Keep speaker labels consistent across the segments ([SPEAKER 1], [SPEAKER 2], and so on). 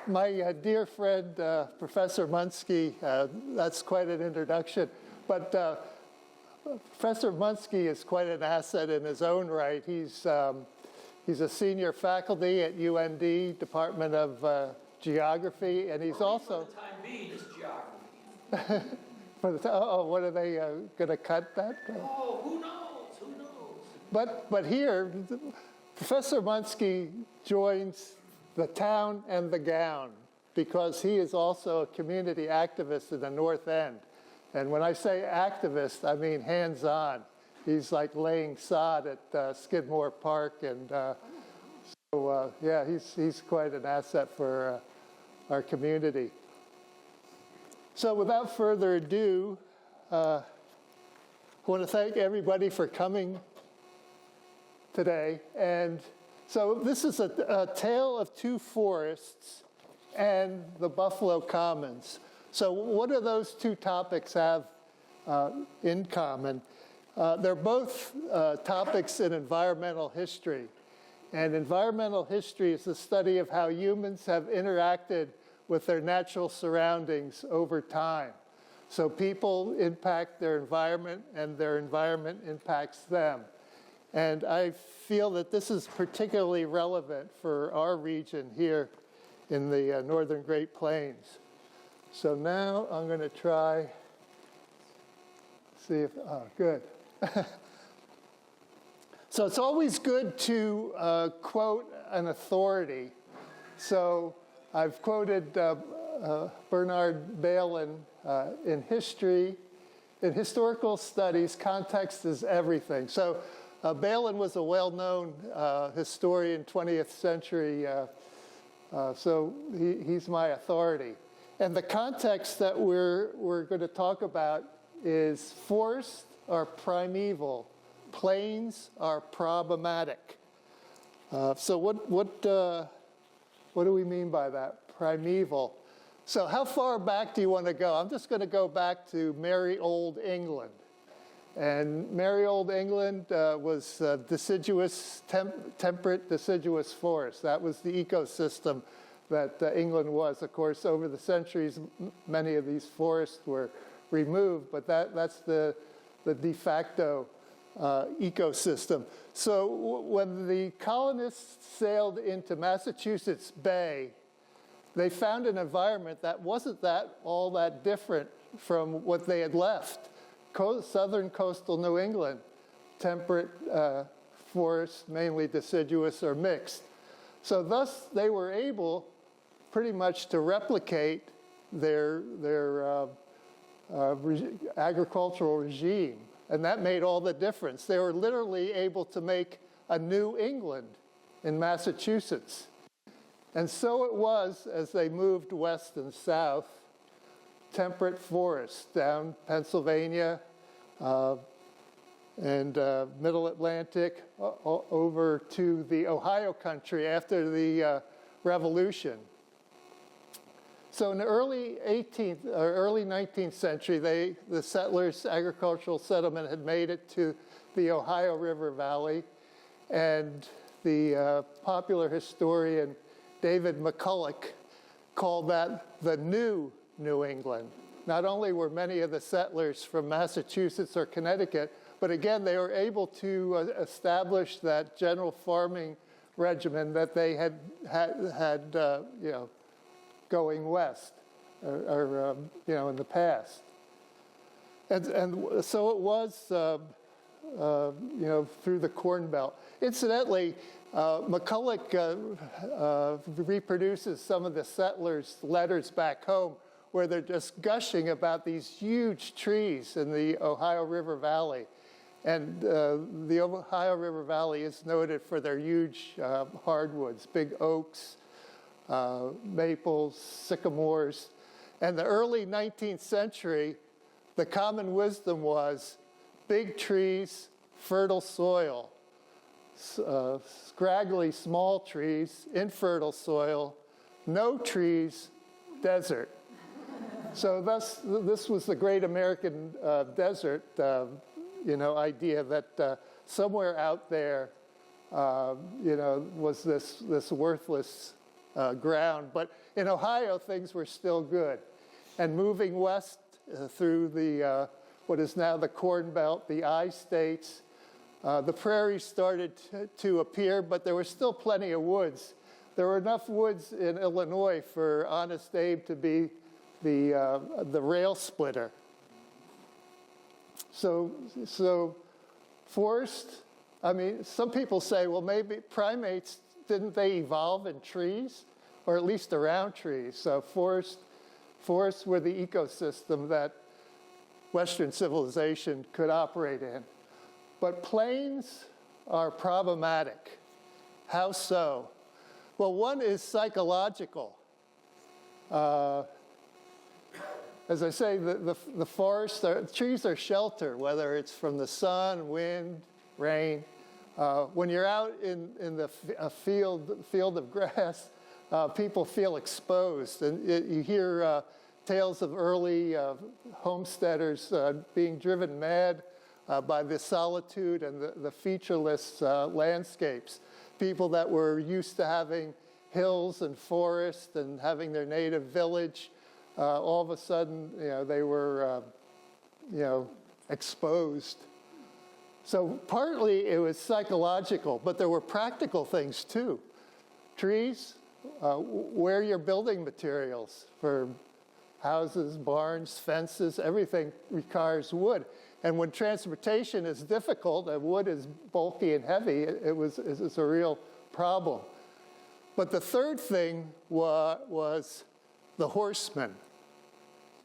[SPEAKER 1] my dear friend, Professor Munski, that's quite an introduction. But Professor Munski is quite an asset in his own right. He's a senior faculty at UND, Department of Geography, and he's also...
[SPEAKER 2] For the time being, it's geography.
[SPEAKER 1] What are they going to cut that?
[SPEAKER 2] Oh, who knows? Who knows?
[SPEAKER 1] But here, Professor Munski joins the town and the gown because he is also a community activist in the North End. And when I say activist, I mean hands-on. He's like laying sod at Skidmore Park, and yeah, he's quite an asset for our community. So without further ado, I want to thank everybody for coming today. And so this is a tale of two forests and the Buffalo Commons. So what do those two topics have in common? They're both topics in environmental history. And environmental history is the study of how humans have interacted with their natural surroundings over time. So people impact their environment and their environment impacts them. And I feel that this is particularly relevant for our region here in the Northern Great Plains. So now I'm going to try, see if, oh, good. So it's always good to quote an authority. So I've quoted Bernard Bailyn in history. In historical studies, context is everything. So Bailyn was a well-known historian, 20th century, so he's my authority. And the context that we're going to talk about is forests are primeval, plains are problematic. So what do we mean by that? Primeval. So how far back do you want to go? I'm just going to go back to merry old England. And merry old England was deciduous, temperate deciduous forest. That was the ecosystem that England was. Of course, over the centuries, many of these forests were removed, but that's the de facto ecosystem. So when the colonists sailed into Massachusetts Bay, they found an environment that wasn't all that different from what they had left. Southern coastal New England, temperate forests, mainly deciduous or mixed. So thus they were able pretty much to replicate their agricultural regime. And that made all the difference. They were literally able to make a New England in Massachusetts. And so it was as they moved west and south, temperate forests down Pennsylvania and Middle Atlantic over to the Ohio country after the Revolution. So in the early 18th or early 19th century, the settlers' agricultural settlement had made it to the Ohio River Valley, and the popular historian David McCulloch called that the new New England. Not only were many of the settlers from Massachusetts or Connecticut, but again, they were able to establish that general farming regimen that they had going west, or in the past. And so it was, through the Corn Belt. Incidentally, McCulloch reproduces some of the settlers' letters back home where they're just gushing about these huge trees in the Ohio River Valley. And the Ohio River Valley is noted for their huge hardwoods, big oaks, maples, sycamores. And the early 19th century, the common wisdom was big trees, fertile soil, scraggly small trees, infertile soil, no trees, desert. So thus, this was the great American desert, idea that somewhere out there, was this worthless ground. But in Ohio, things were still good. And moving west through the what is now the Corn Belt, the I-states, the prairies started to appear, but there were still plenty of woods. There were enough woods in Illinois for Honest Abe to be the rail splitter. So forest, I mean, some people say, well, maybe primates, didn't they evolve in trees? Or at least around trees. So forests were the ecosystem that Western civilization could operate in. But plains are problematic. How so? Well, one is psychological. As I say, the forests, trees are shelter, whether it's from the sun, wind, rain. When you're out in the field of grass, people feel exposed. And you hear tales of early homesteaders being driven mad by the solitude and the featureless landscapes. People that were used to having hills and forests and having their native village, all of a sudden, they were, exposed. So partly it was psychological, but there were practical things too. Trees, where your building materials for houses, barns, fences, everything requires wood. And when transportation is difficult and wood is bulky and heavy, it's a real problem. But the third thing was the horsemen.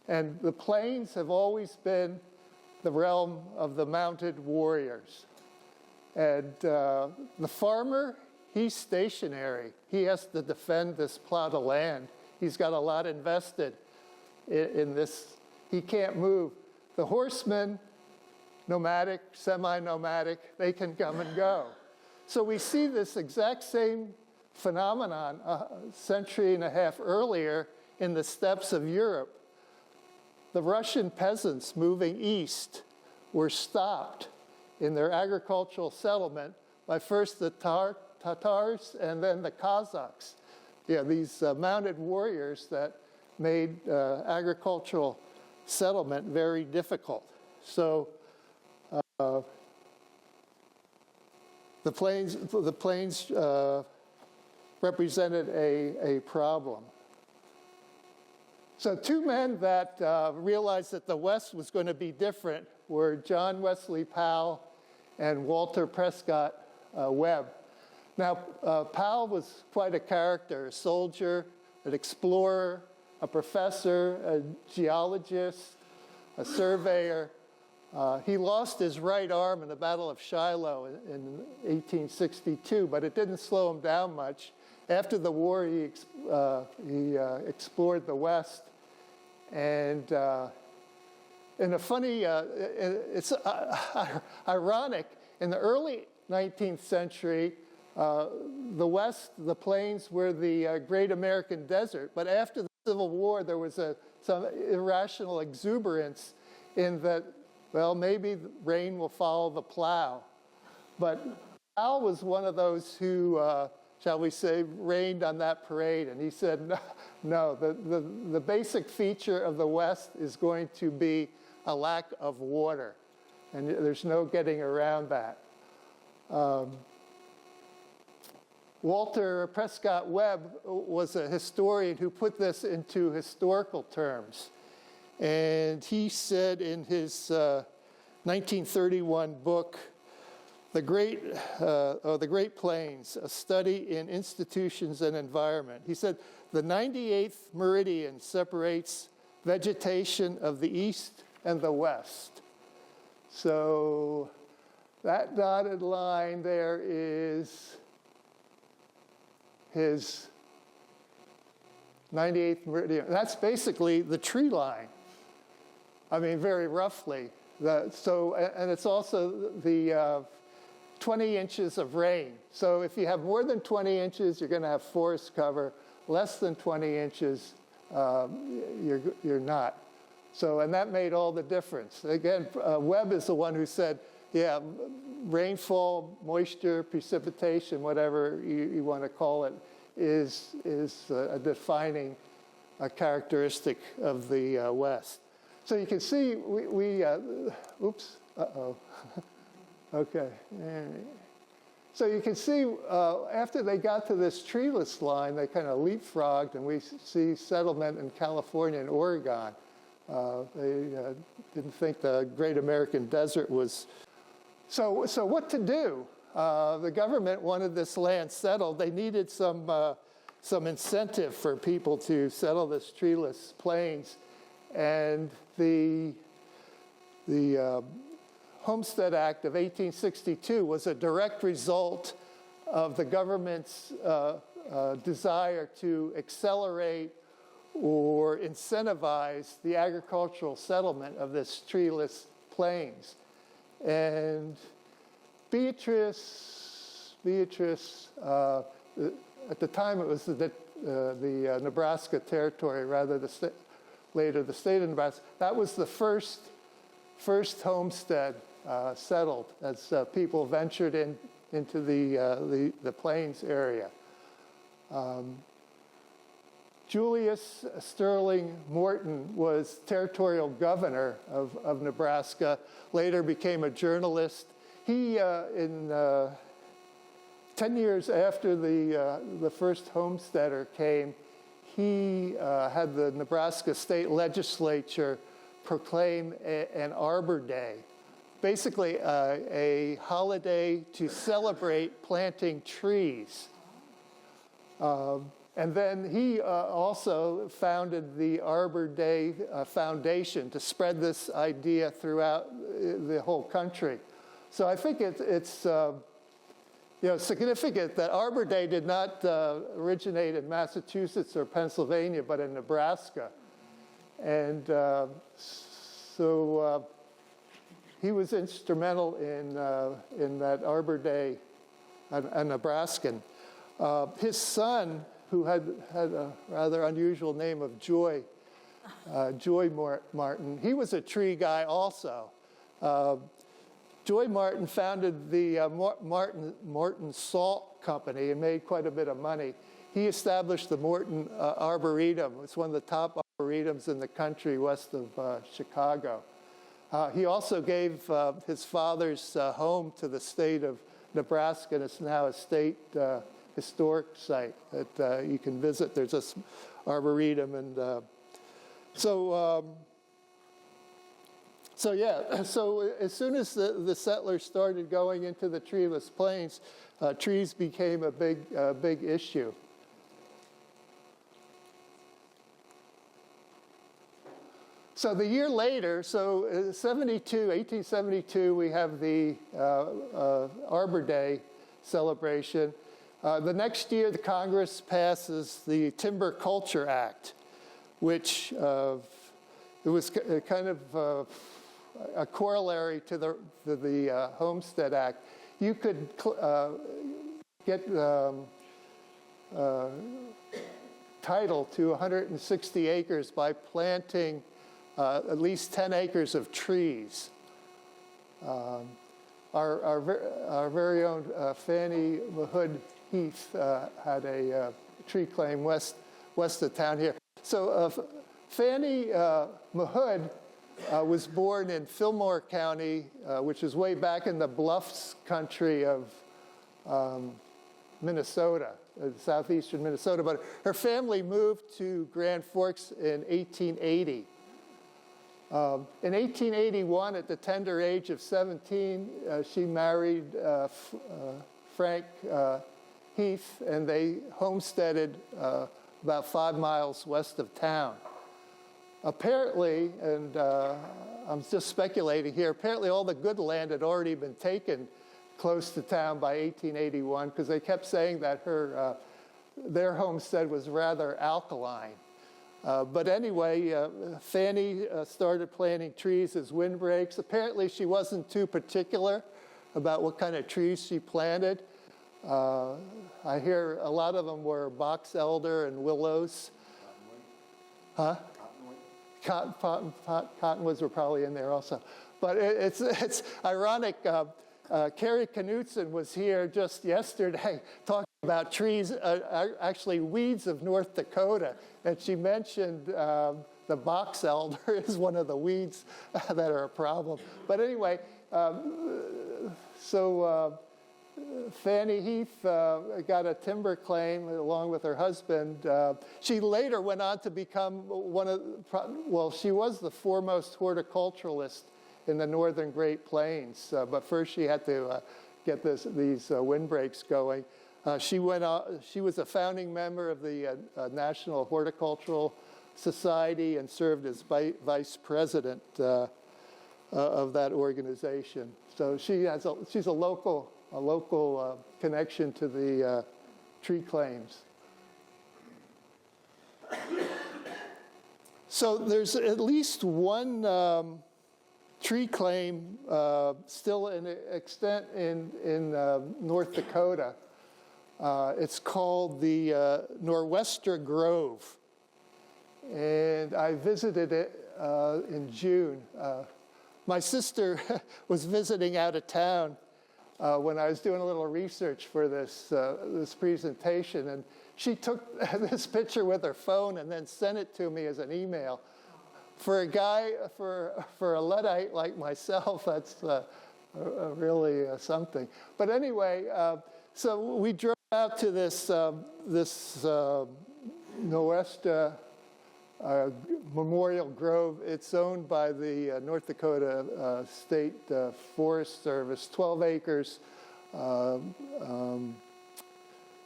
[SPEAKER 1] And the plains have always been the realm of the mounted warriors. And the farmer, he's stationary. He has to defend this plot of land. He's got a lot invested in this. He can't move. The horsemen, nomadic, semi-nomadic, they can come and go. So we see this exact same phenomenon a century and a half earlier in the steppes of Europe. The Russian peasants moving east were stopped in their agricultural settlement by first the Tatars and then the Kazakhs. These mounted warriors that made agricultural settlement very difficult. So the plains represented a problem. So two men that realized that the West was going to be different were John Wesley Powell and Walter Prescott Webb. Now, Powell was quite a character, a soldier, an explorer, a professor, a geologist, a surveyor. He lost his right arm in the Battle of Shiloh in 1862, but it didn't slow him down much. After the war, he explored the West. And in a funny, it's ironic, in the early 19th century, the West, the plains were the great American desert. But after the Civil War, there was some irrational exuberance in that, well, maybe rain will follow the plow. But Powell was one of those who, shall we say, rained on that parade. And he said, no, the basic feature of the West is going to be a lack of water. And there's no getting around that. Walter Prescott Webb was a historian who put this into historical terms. And he said in his 1931 book, The Great Plains, A Study in Institutions and Environment. He said, the 98th meridian separates vegetation of the East and the West. So that dotted line there is his 98th meridian. That's basically the tree line. I mean, very roughly. And it's also the 20 inches of rain. So if you have more than 20 inches, you're going to have forest cover. Less than 20 inches, you're not. So, and that made all the difference. Again, Webb is the one who said, yeah, rainfall, moisture, precipitation, whatever you want to call it, is a defining characteristic of the West. So you can see oops, uh-oh. Okay. So you can see after they got to this treeless line, they kind of leapfrogged, and we see settlement in California and Oregon. They didn't think the Great American Desert was... So what to do? The government wanted this land settled. They needed some incentive for people to settle this treeless plains. And the Homestead Act of 1862 was a direct result of the government's desire to accelerate or incentivize the agricultural settlement of this treeless plains. And Beatrice, at the time it was the Nebraska Territory, rather later the state of Nebraska. That was the first homestead settled as people ventured into the plains area. Julius Sterling Morton was territorial governor of Nebraska, later became a journalist. He, 10 years after the first homesteader came, he had the Nebraska state legislature proclaim an Arbor Day, basically a holiday to celebrate planting trees. And then he also founded the Arbor Day Foundation to spread this idea throughout the whole country. So I think it's significant that Arbor Day did not originate in Massachusetts or Pennsylvania, but in Nebraska. And so he was instrumental in that Arbor Day, a Nebraskan. His son, who had a rather unusual name of Joy Martin, he was a tree guy also. Joy Martin founded the Morton Salt Company and made quite a bit of money. He established the Morton Arboretum. It's one of the top arboretums in the country west of Chicago. He also gave his father's home to the state of Nebraska, and it's now a state historic site that you can visit. There's this arboretum, and so as soon as the settlers started going into the treeless plains, trees became a big issue. So the year later, 1872, we have the Arbor Day celebration. The next year, the Congress passes the Timber Culture Act, which it was kind of a corollary to the Homestead Act. You could get title to 160 acres by planting at least 10 acres of trees. Our very own Fannie Mahood Heath had a tree claim west of town here. So Fannie Mahood was born in Fillmore County, which is way back in the Bluffs country of Minnesota, southeastern Minnesota. But her family moved to Grand Forks in 1880. In 1881, at the tender age of 17, she married Frank Heath, and they homesteaded about 5 miles west of town. Apparently, and I'm just speculating here, apparently all the good land had already been taken close to town by 1881, because they kept saying that their homestead was rather alkaline. But anyway, Fannie started planting trees as windbreaks. Apparently, she wasn't too particular about what kind of trees she planted. I hear a lot of them were box elder and willows. Huh? Cottonwoods were probably in there also. But it's ironic. Carrie Knutson was here just yesterday talking about trees, actually weeds of North Dakota, and she mentioned the box elder is one of the weeds that are a problem. But anyway, Fanny Heath got a timber claim along with her husband. She later went on to become she was the foremost horticulturalist in the northern Great Plains. But first she had to get these windbreaks going. She was a founding member of the National Horticultural Society and served as vice president of that organization. So she's a local connection to the tree claims. So there's at least one tree claim still extant in North Dakota. It's called the Nor'wester Grove. And I visited it in June. My sister was visiting out of town when I was doing a little research for this presentation, and she took this picture with her phone and then sent it to me as an email. For a guy, for a Luddite like myself, that's really something. But anyway, so we drove out to this Nor'wester Memorial Grove. It's owned by the North Dakota State Forest Service, 12 acres,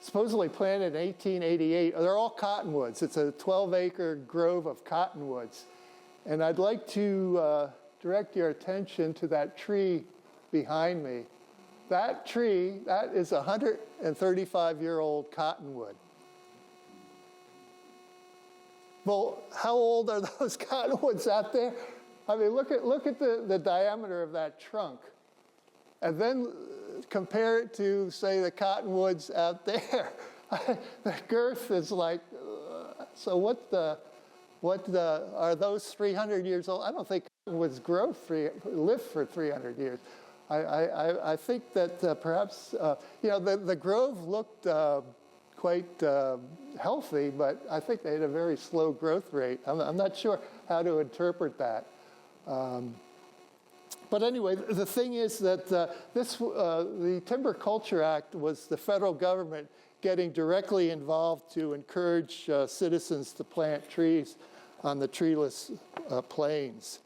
[SPEAKER 1] supposedly planted in 1888. They're all cottonwoods. It's a 12-acre grove of cottonwoods. And I'd like to direct your attention to that tree behind me. That tree, that is a 135-year-old cottonwood. Well, how old are those cottonwoods out there? I mean, look at the diameter of that trunk, and then compare it to, say, the cottonwoods out there. The girth is like, so are those 300 years old? I don't think cottonwoods live for 300 years. I think that perhaps, the grove looked quite healthy, but I think they had a very slow growth rate. I'm not sure how to interpret that. But anyway, the thing is that the Timber Culture Act was the federal government getting directly involved to encourage citizens to plant trees on the treeless plains.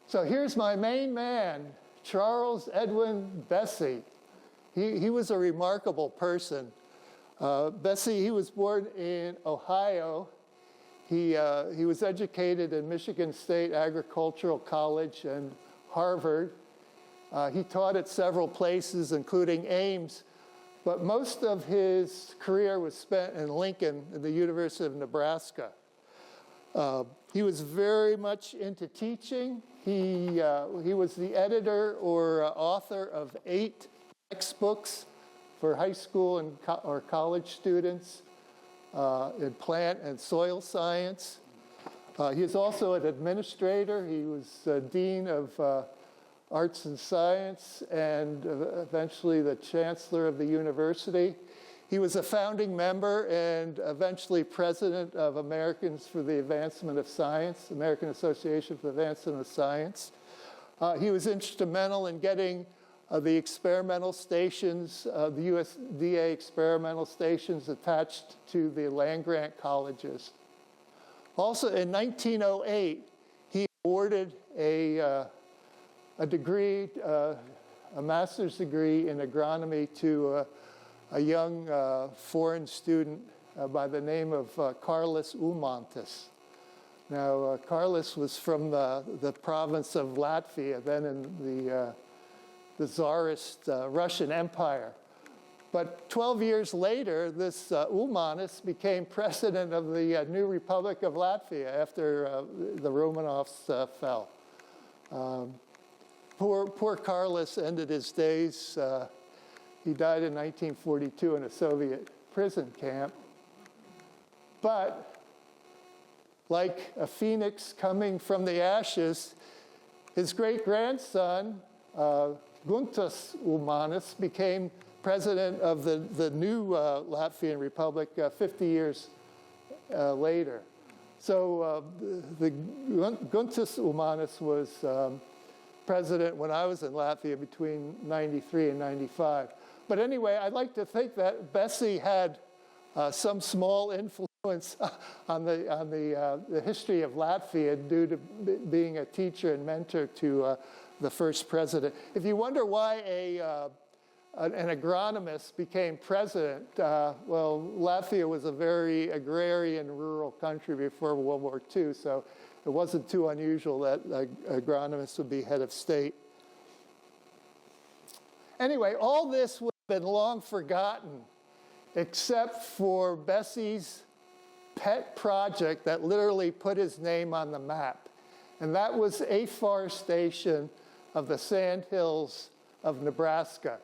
[SPEAKER 1] So here's my main man, Charles Edwin Bessey. He was a remarkable person. Bessey, he was born in Ohio. He was educated in Michigan State Agricultural College and Harvard. He taught at several places, including Ames, but most of his career was spent in Lincoln at the University of Nebraska. He was very much into teaching. He was the editor or author of 8 textbooks for high school or college students in plant and soil science. He is also an administrator. He was dean of arts and science and eventually the chancellor of the university. He was a founding member and eventually president of Americans for the Advancement of Science, American Association for the Advancement of Science. He was instrumental in getting the experimental stations, the USDA experimental stations attached to the land-grant colleges. Also, in 1908, he awarded a degree, a master's degree in agronomy to a young foreign student by the name of Carlis Ulmantis. Now, Carlis was from the province of Latvia, then in the Tsarist Russian Empire. But 12 years later, this Ulmanis became president of the new Republic of Latvia after the Romanovs fell. Poor Carlis ended his days. He died in 1942 in a Soviet prison camp. But like a phoenix coming from the ashes, his great-grandson, Guntas Ulmanis became president of the new Latvian Republic 50 years later. So the Guntas Ulmanis was president when I was in Latvia between 93 and 95. But anyway, I'd like to think that Bessie had some small influence on the history of Latvia due to being a teacher and mentor to the first president. If you wonder why an agronomist became president, well, Latvia was a very agrarian rural country before World War II, so it wasn't too unusual that agronomists would be head of state. Anyway, all this would have been long forgotten except for Bessie's pet project that literally put his name on the map. And that was afforestation of the sandhills of Nebraska.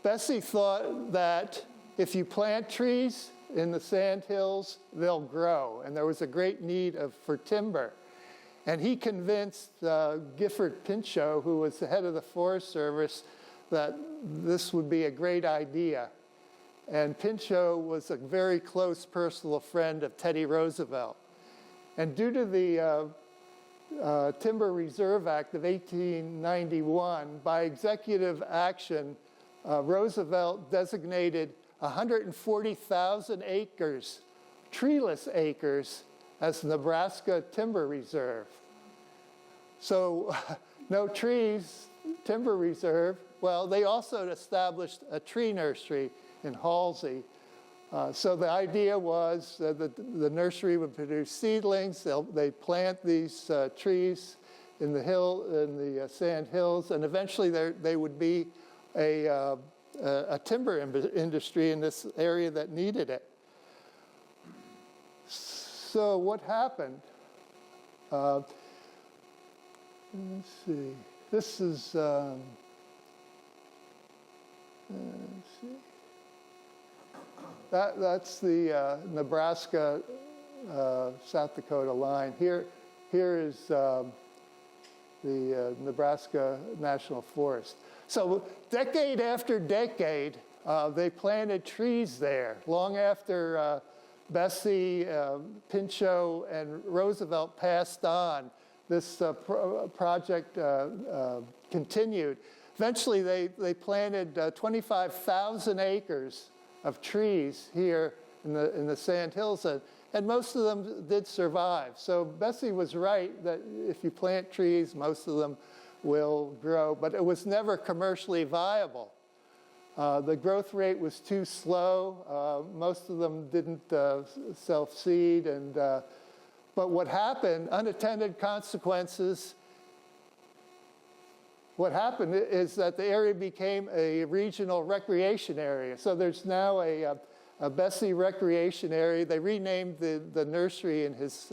[SPEAKER 1] Bessie thought that if you plant trees in the sandhills, they'll grow. And there was a great need for timber. And he convinced Gifford Pinchot, who was the head of the Forest Service, that this would be a great idea. And Pinchot was a very close personal friend of Teddy Roosevelt. And due to the Timber Reserve Act of 1891, by executive action, Roosevelt designated 140,000 acres, treeless acres, as Nebraska Timber Reserve. So no trees, timber reserve. Well, they also established a tree nursery in Halsey. So the idea was that the nursery would produce seedlings. They plant these trees in the sand hills, and eventually they would be a timber industry in this area that needed it. So what happened? Let's see. This is. Let's see. That's the Nebraska, South Dakota line. Here is the Nebraska National Forest. So decade after decade, they planted trees there. Long after Bessie, Pinchot, and Roosevelt passed on, this project continued. Eventually, they planted 25,000 acres of trees here in the sand hills, and most of them did survive. So Bessie was right that if you plant trees, most of them will grow, but it was never commercially viable. The growth rate was too slow. Most of them didn't self-seed, but what happened, unintended consequences, what happened is that the area became a regional recreation area. So there's now a Bessie recreation area. They renamed the nursery in his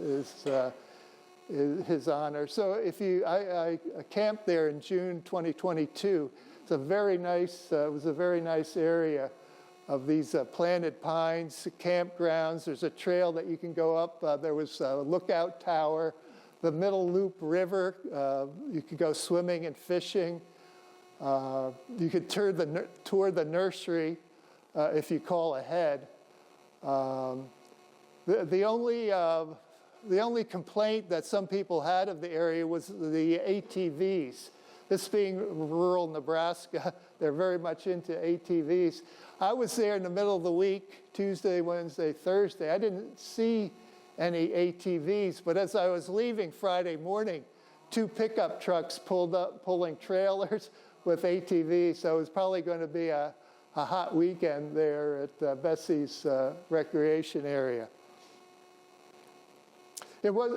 [SPEAKER 1] honor. So I camped there in June 2022. It's a very nice. It was a very nice area of these planted pines, campgrounds. There's a trail that you can go up. There was a lookout tower. The Middle Loop River, you could go swimming and fishing. You could tour the nursery if you call ahead. The only complaint that some people had of the area was the ATVs. This being rural Nebraska, they're very much into ATVs. I was there in the middle of the week, Tuesday, Wednesday, Thursday. I didn't see any ATVs, but as I was leaving Friday morning, 2 pickup trucks pulled up, pulling trailers with ATVs, so it was probably going to be a hot weekend there at Bessie's recreation area. It was,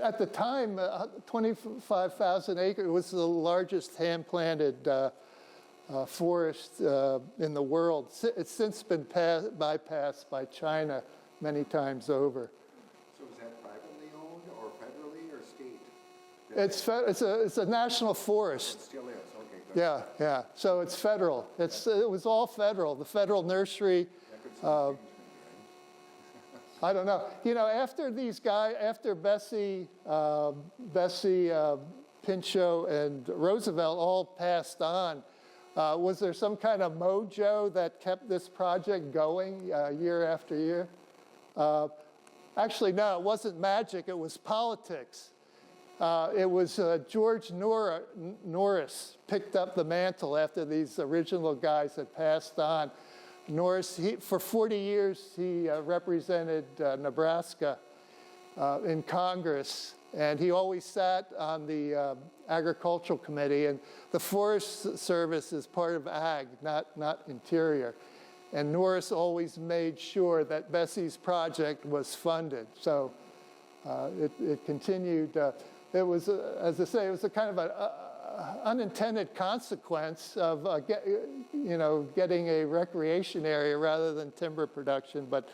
[SPEAKER 1] at the time, 25,000 acres was the largest hand-planted forest in the world. It's since been bypassed by China many times over.
[SPEAKER 3] Is that privately owned or federally or state?
[SPEAKER 1] It's a national forest.
[SPEAKER 3] It still is, okay. Good.
[SPEAKER 1] Yeah. So it's federal. It was all federal. The federal nursery. I don't know. After these guys, after Bessie Pinchot, and Roosevelt all passed on. Was there some kind of mojo that kept this project going year after year? Actually, no, it wasn't magic, it was politics. It was George Norris picked up the mantle after these original guys had passed on. Norris, for 40 years, he represented Nebraska in Congress, and he always sat on the Agricultural Committee, and the Forest Service is part of Ag, not Interior. And Norris always made sure that Bessie's project was funded. So it continued. It was, as I say, it was a kind of an unintended consequence of getting a recreation area rather than timber production. But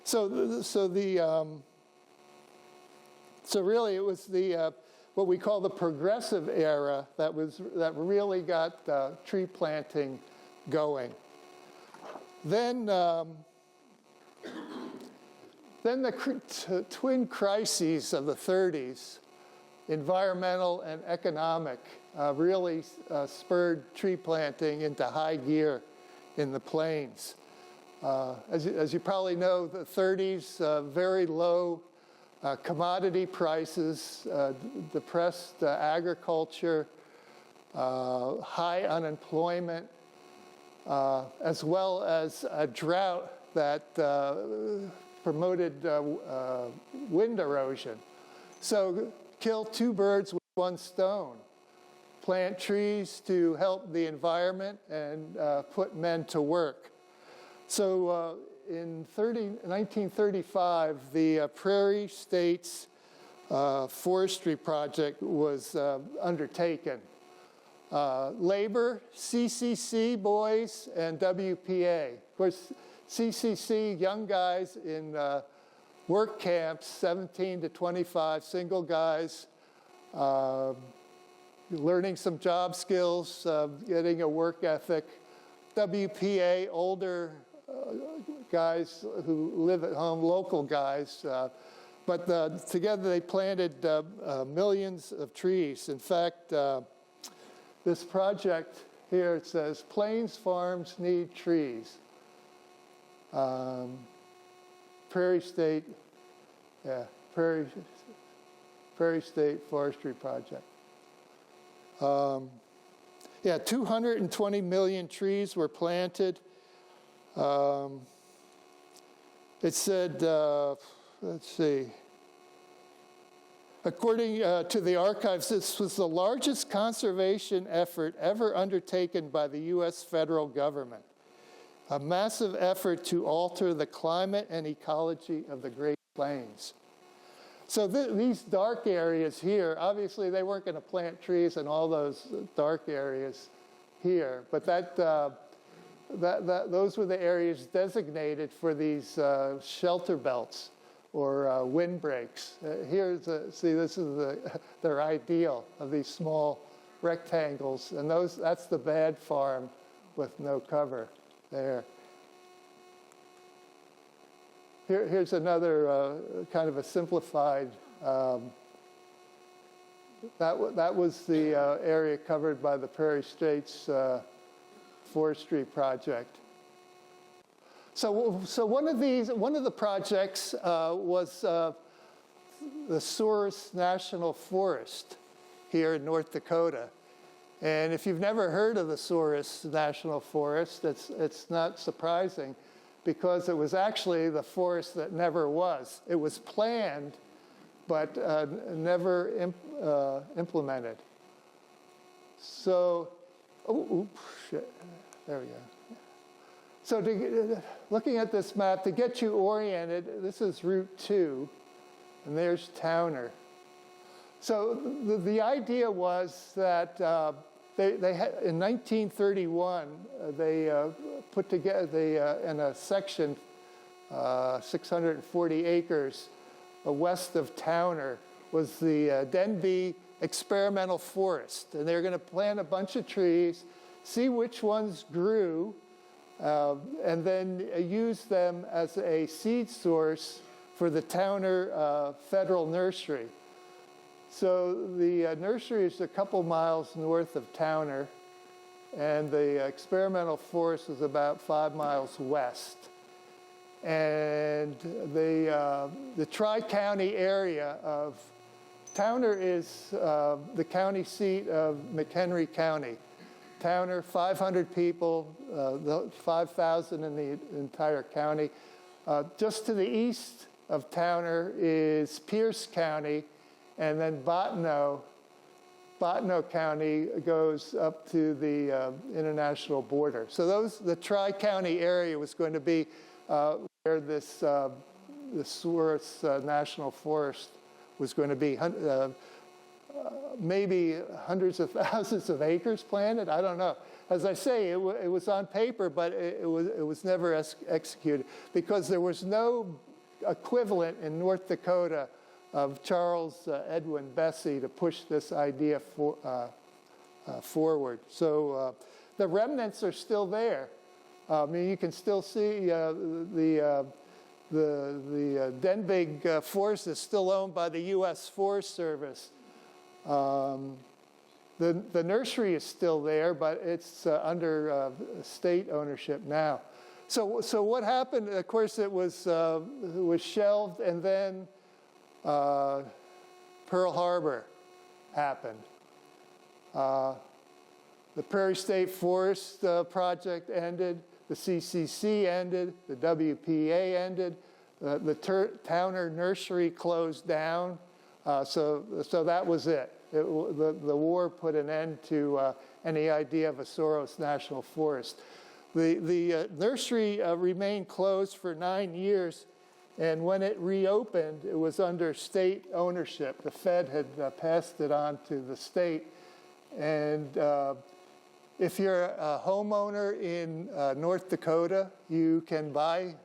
[SPEAKER 1] so really it was the what we call the progressive era that really got tree planting going. Then the twin crises of the 30s, environmental and economic, really spurred tree planting into high gear in the plains. As you probably know, the 30s, very low commodity prices, depressed agriculture, high unemployment, as well as a drought that promoted wind erosion. So kill two birds with one stone. Plant trees to help the environment and put men to work. So in 1935, the Prairie States Forestry Project was undertaken. Labor, CCC boys, and WPA. Of course, CCC, young guys in work camps, 17 to 25, single guys, learning some job skills, getting a work ethic. WPA, older guys who live at home, local guys. But together they planted millions of trees. In fact, this project here, it says, Plains farms need trees. Prairie State Forestry Project. 220 million trees were planted. It said, let's see, according to the archives, this was the largest conservation effort ever undertaken by the U.S. federal government. A massive effort to alter the climate and ecology of the Great Plains. So these dark areas here, obviously they weren't going to plant trees in all those dark areas here, but those were the areas designated for these shelter belts or windbreaks. See, this is their ideal of these small rectangles, and that's the bad farm with no cover there. Here's another kind of a simplified, that was the area covered by the Prairie States Forestry Project. So one of the projects was the Souris National Forest here in North Dakota. And if you've never heard of the Souris National Forest, it's not surprising, because it was actually the forest that never was. It was planned, but never implemented. So, there we go. So looking at this map, to get you oriented, this is Route 2, and there's Towner. So the idea was that they had, in 1931, they put together, in a section, 640 acres west of Towner, was the Denby Experimental Forest. And they're going to plant a bunch of trees, see which ones grew, and then use them as a seed source for the Towner Federal Nursery. So the nursery is a couple miles north of Towner, and the experimental forest is about 5 miles west. And the tri-county area of Towner is the county seat of McHenry County. Towner, 500 people, 5,000 in the entire county. Just to the east of Towner is Pierce County, and then Bottineau County goes up to the international border. So the tri-county area was going to be where this Souris National Forest was going to be. Maybe hundreds of thousands of acres planted. I don't know. As I say, it was on paper, but it was never executed because there was no equivalent in North Dakota of Charles Edwin Bessie to push this idea forward. So the remnants are still there. I mean, you can still see the Denbigh Forest is still owned by the U.S. Forest Service. The nursery is still there, but it's under state ownership now. So what happened? Of course, it was shelved, and then Pearl Harbor happened. The Prairie State Forest project ended. The CCC ended. The WPA ended. The Towner Nursery closed down. So that was it. The war put an end to any idea of a Souris National Forest. The nursery remained closed for 9 years, and when it reopened, it was under state ownership. The Fed had passed it on to the state, and if you're a homeowner in North Dakota, you can buy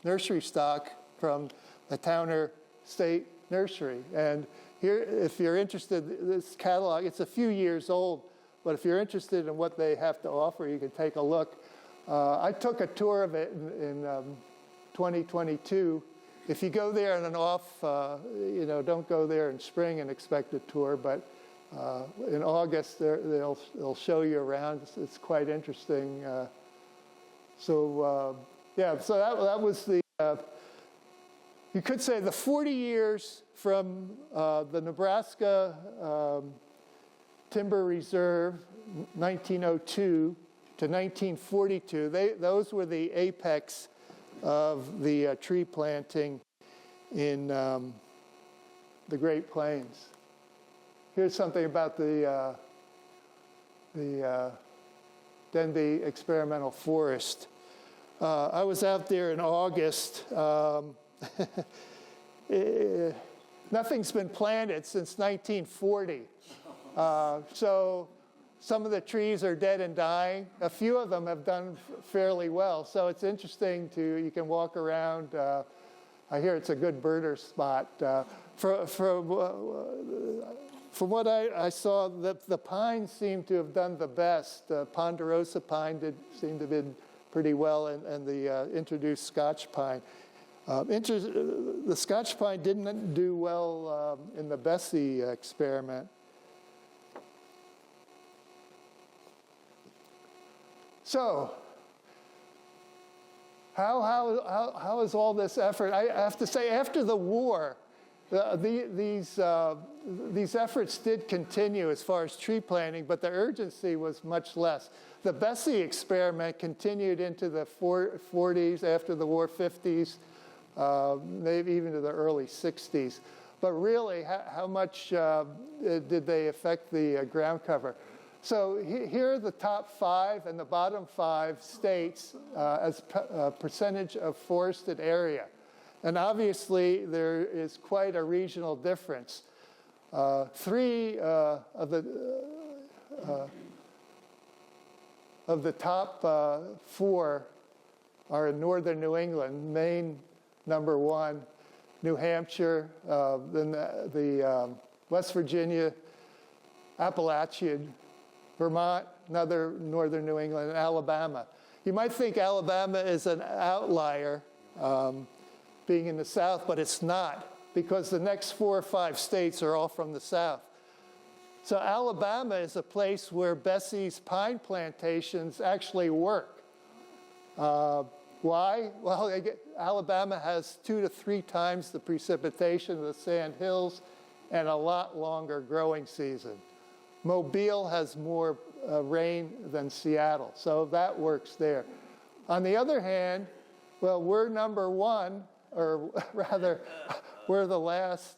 [SPEAKER 1] nursery stock from the Towner State Nursery. And here, if you're interested, this catalog, it's a few years old, but if you're interested in what they have to offer, you can take a look. I took a tour of it in 2022. If you go there on an off, don't go there in spring and expect a tour, but in August, they'll show you around. It's quite interesting. So that was the, you could say the 40 years from the Nebraska Timber Reserve, 1902 to 1942. Those were the apex of the tree planting in the Great Plains. Here's something about the Denbigh Experimental Forest. I was out there in August. Nothing's been planted since 1940. So some of the trees are dead and dying. A few of them have done fairly well. So it's interesting you can walk around. I hear it's a good birder spot. From what I saw, the pines seem to have done the best. Ponderosa pine seemed to have been pretty well, and the introduced Scotch pine. The Scotch pine didn't do well in the Bessie experiment. So, how is all this effort? I have to say, after the war, these efforts did continue as far as tree planting, but the urgency was much less. The Bessie experiment continued into the 40s, after the war, 50s, maybe even to the early 60s. But really, how much did they affect the ground cover? So here are the top 5 and the bottom 5 states as percentage of forested area. And obviously, there is quite a regional difference. 3 of the top 4 are in northern New England. Maine, number 1, New Hampshire, then the West Virginia, Appalachian, Vermont, another northern New England, and Alabama. You might think Alabama is an outlier, being in the South, but it's not, because the next 4 or 5 states are all from the south. So Alabama is a place where Bessie's pine plantations actually work. Why? Well, Alabama has 2 to 3 times the precipitation of the Sand Hills and a lot longer growing season. Mobile has more rain than Seattle, so that works there. On the other hand, well, we're number 1, or rather, we're the last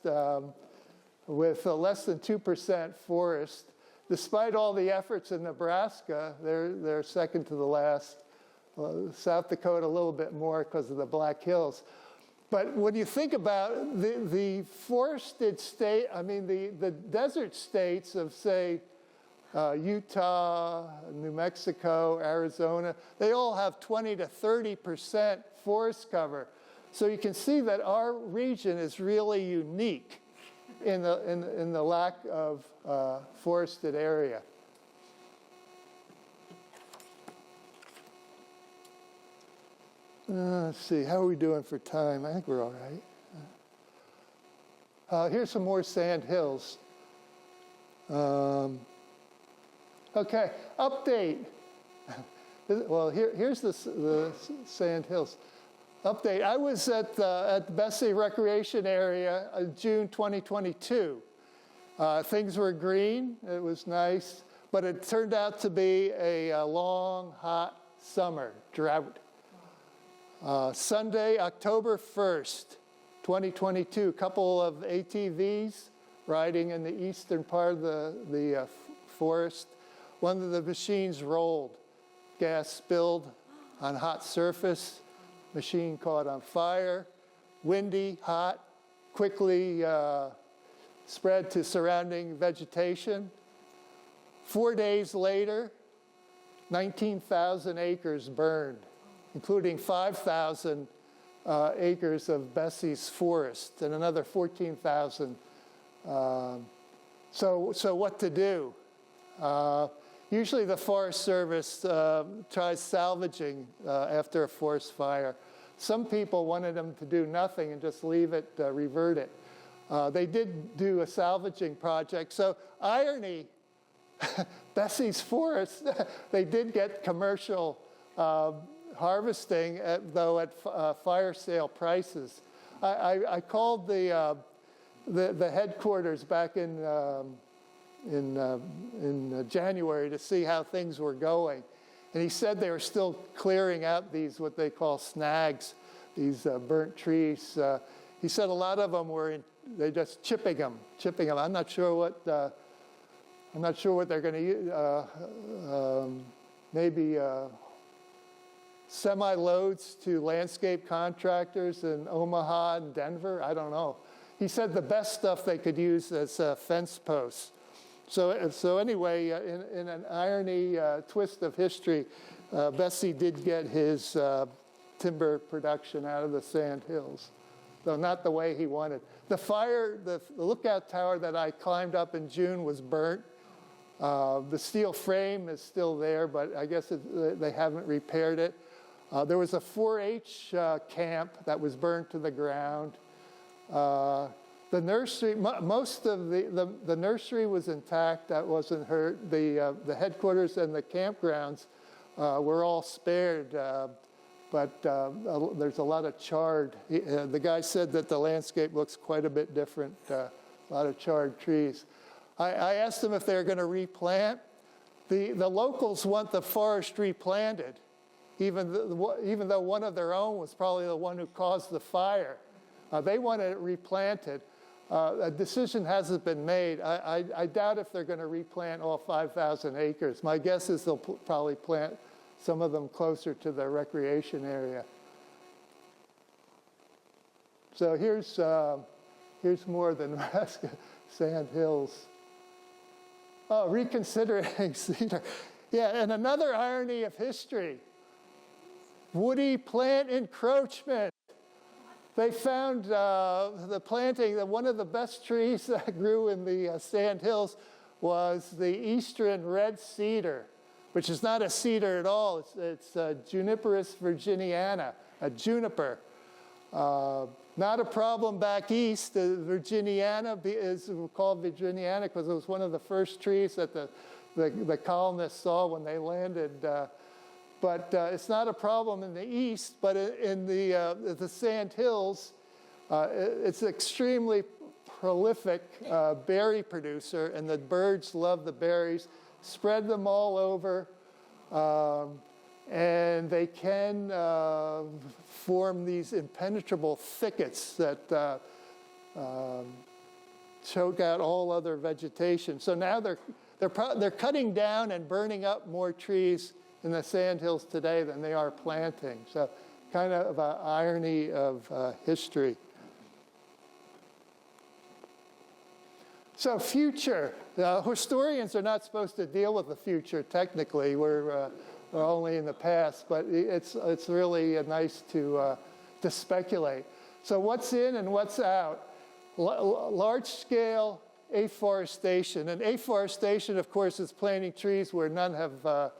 [SPEAKER 1] with less than 2% forest. Despite all the efforts in Nebraska, they're second to the last. South Dakota a little bit more because of the Black Hills. But when you think about the forested state, I mean the desert states of, say, Utah, New Mexico, Arizona, they all have 20 to 30% forest cover. So you can see that our region is really unique in the lack of forested area. Let's see, how are we doing for time? I think we're all right. Here's some more sand hills. Okay, update. Well, here's the sand hills. Update. I was at the Bessie Recreation Area in June 2022. Things were green. It was nice. But it turned out to be a long, hot summer drought. Sunday, October 1st, 2022, a couple of ATVs riding in the eastern part of the forest. One of the machines rolled. Gas spilled on hot surface. Machine caught on fire. Windy, hot, quickly spread to surrounding vegetation. 4 days later, 19,000 acres burned, including 5,000 acres of Bessie's forest and another 14,000. So what to do? Usually the Forest Service tries salvaging after a forest fire. Some people wanted them to do nothing and just leave it, revert it. They did do a salvaging project. So irony, Bessie's forest, they did get commercial harvesting, though at fire sale prices. I called the headquarters back in January to see how things were going, and he said they were still clearing out these what they call snags, these burnt trees. He said a lot of them they're just chipping them. I'm not sure what they're going to use. Maybe semi-loads to landscape contractors in Omaha and Denver. I don't know. He said the best stuff they could use as fence posts. So anyway, in an irony twist of history, Bessie did get his timber production out of the sand hills, though not the way he wanted. The fire, the lookout tower that I climbed up in June was burnt. The steel frame is still there, but I guess they haven't repaired it. There was a 4-H camp that was burned to the ground. The nursery, most of the nursery was intact. That wasn't hurt. The headquarters and the campgrounds were all spared, but there's a lot of charred. The guy said that the landscape looks quite a bit different. A lot of charred trees. I asked them if they're going to replant. The locals want the forest replanted, even though one of their own was probably the one who caused the fire. They want it replanted. A decision hasn't been made. I doubt if they're going to replant all 5,000 acres. My guess is they'll probably plant some of them closer to the recreation area. So here's more than Nebraska sand hills. Oh, reconsidering cedar. Yeah, and another irony of history. Woody plant encroachment. They found the planting, that one of the best trees that grew in the sand hills was the eastern red cedar, which is not a cedar at all. It's Juniperus virginiana, a juniper. Not a problem back east. The Virginiana is called Virginiana because it was one of the first trees that the colonists saw when they landed. But it's not a problem in the east, but in the sand hills, it's extremely prolific berry producer, and the birds love the berries, spread them all over, and they can form these impenetrable thickets that choke out all other vegetation. So now they're cutting down and burning up more trees in the sandhills today than they are planting. So kind of an irony of history. So future. Historians are not supposed to deal with the future technically. We're only in the past, but it's really nice to speculate. So what's in and what's out? Large-scale afforestation. And afforestation, of course, is planting trees where none have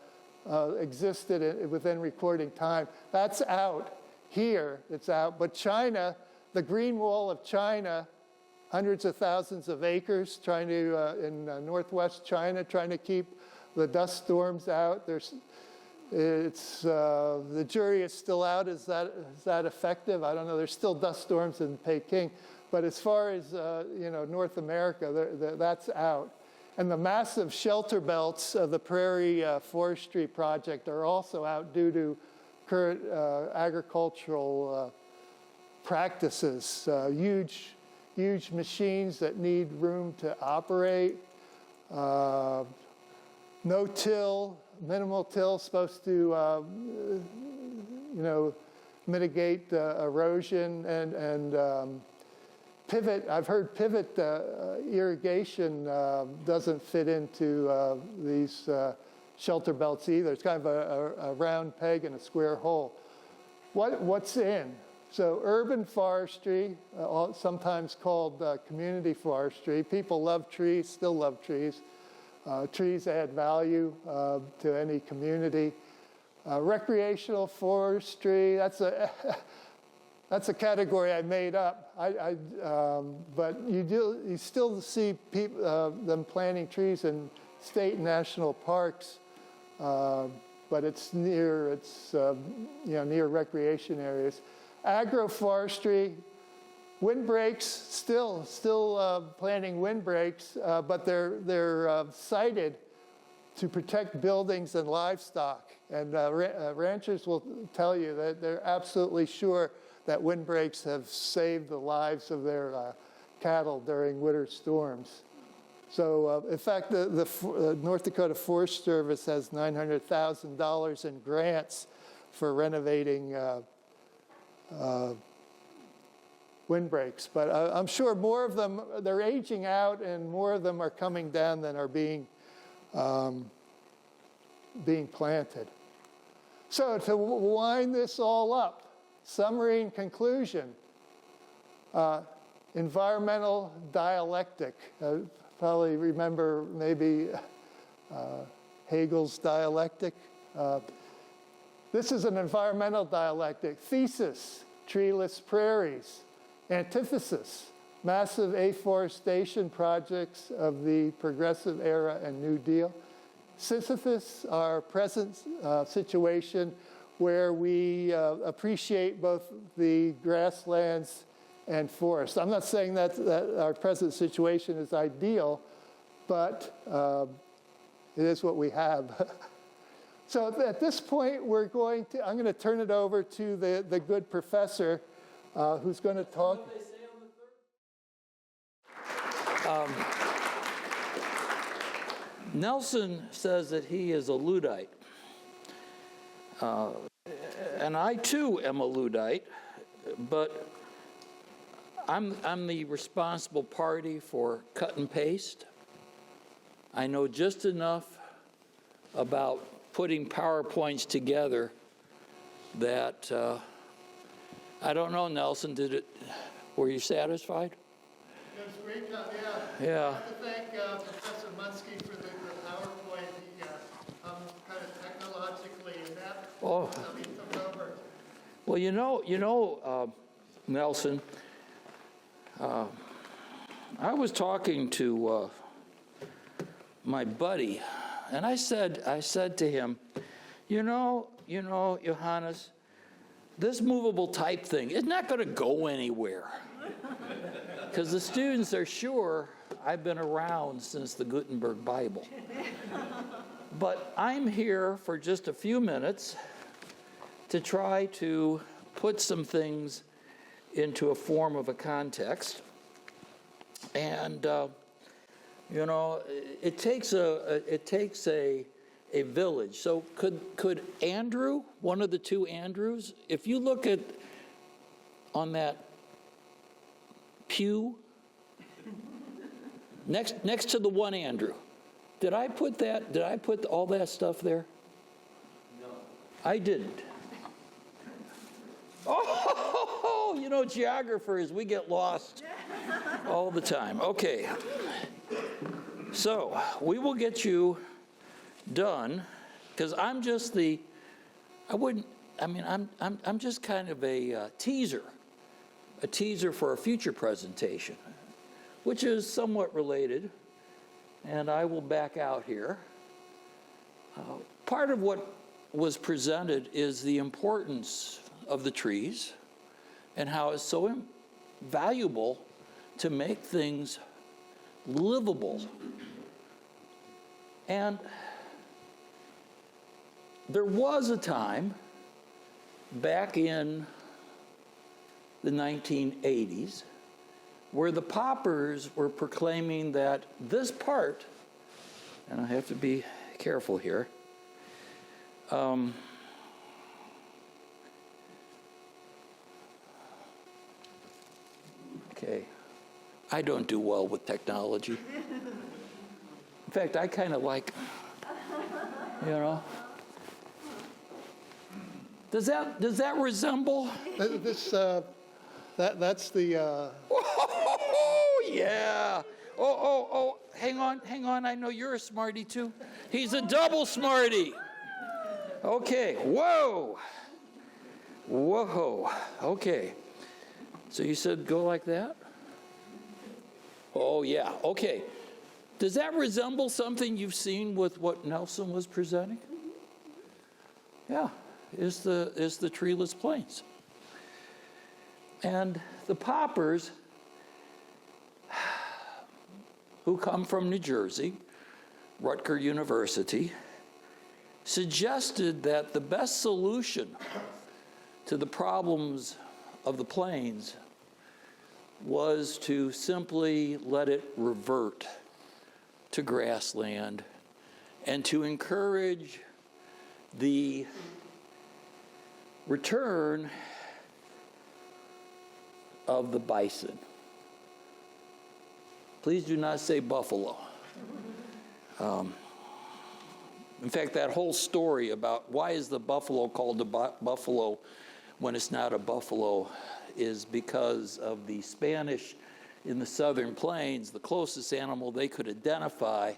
[SPEAKER 1] existed within recording time. That's out. Here, it's out. But China, the Green Wall of China, hundreds of thousands of acres trying to, in northwest China, trying to keep the dust storms out. The jury is still out. Is that effective? I don't know. There's still dust storms in Peking. But as far as, North America, that's out. And the massive shelter belts of the Prairie Forestry Project are also out due to current agricultural practices. Huge machines that need room to operate. No-till, minimal till, supposed to, mitigate erosion and pivot. I've heard pivot irrigation doesn't fit into these shelter belts either. It's kind of a round peg in a square hole. What's in? So urban forestry, sometimes called community forestry. People love trees, still love trees. Trees add value to any community. Recreational forestry, that's a category I made up. But you still see them planting trees in state and national parks, but it's near recreation areas. Agroforestry, windbreaks, still planting windbreaks, but they're sited to protect buildings and livestock. And ranchers will tell you that they're absolutely sure that windbreaks have saved the lives of their cattle during winter storms. So, in fact, the North Dakota Forest Service has $900,000 in grants for renovating windbreaks. But I'm sure more of them, they're aging out, and more of them are coming down than are being planted. So to wind this all up, summary and conclusion, environmental dialectic. Probably remember maybe Hegel's dialectic. This is an environmental dialectic. Thesis, treeless prairies. Antithesis, massive afforestation projects of the Progressive Era and New Deal. Synthesis, our present situation where we appreciate both the grasslands and forests. I'm not saying that our present situation is ideal, but it is what we have. So at this point, I'm going to turn it over to the good professor who's going to talk.
[SPEAKER 2] Nelson says that he is a Luddite. And I too am a Luddite, but I'm the responsible party for cut and paste. I know just enough about putting PowerPoints together that I don't know, Nelson, were you satisfied?
[SPEAKER 1] It was a great job, yeah.
[SPEAKER 2] Yeah.
[SPEAKER 1] I have to thank Professor Munski for the PowerPoint. He kind of technologically inept.
[SPEAKER 2] Oh.
[SPEAKER 1] So he took over.
[SPEAKER 2] Well, you know, Nelson, I was talking to my buddy, and I said to him, you know, Johannes, this movable type thing is not going to go anywhere. Because the students are sure I've been around since the Gutenberg Bible. But I'm here for just a few minutes to try to put some things into a form of a context. And, it takes a village. So could Andrew, one of the two Andrews, if you look at on that pew next to the one Andrew, did I put all that stuff there? No. I didn't. Oh, geographers, we get lost all the time. Okay. So, we will get you done, because I'm just I'm just kind of a teaser for a future presentation, which is somewhat related, and I will back out here. Part of what was presented is the importance of the trees and how it's so valuable to make things livable. And there was a time back in the 1980s where the poppers were proclaiming that this part, and I have to be careful here, okay, I don't do well with technology. In fact, I kind of like, Does that resemble?
[SPEAKER 1] That's the.
[SPEAKER 2] Oh yeah. Oh. Hang on. I know you're a smarty too. He's a double smarty. Okay. Whoa. Okay. So you said go like that? Oh yeah. Okay. Does that resemble something you've seen with what Nelson was presenting? Yeah. Is the treeless plains. And the poppers, who come from New Jersey, Rutgers University, suggested that the best solution to the problems of the plains was to simply let it revert to grassland and to encourage the return of the bison. Please do not say buffalo. In fact, that whole story about why is the buffalo called a buffalo when it's not a buffalo is because of the Spanish in the southern plains. The closest animal they could identify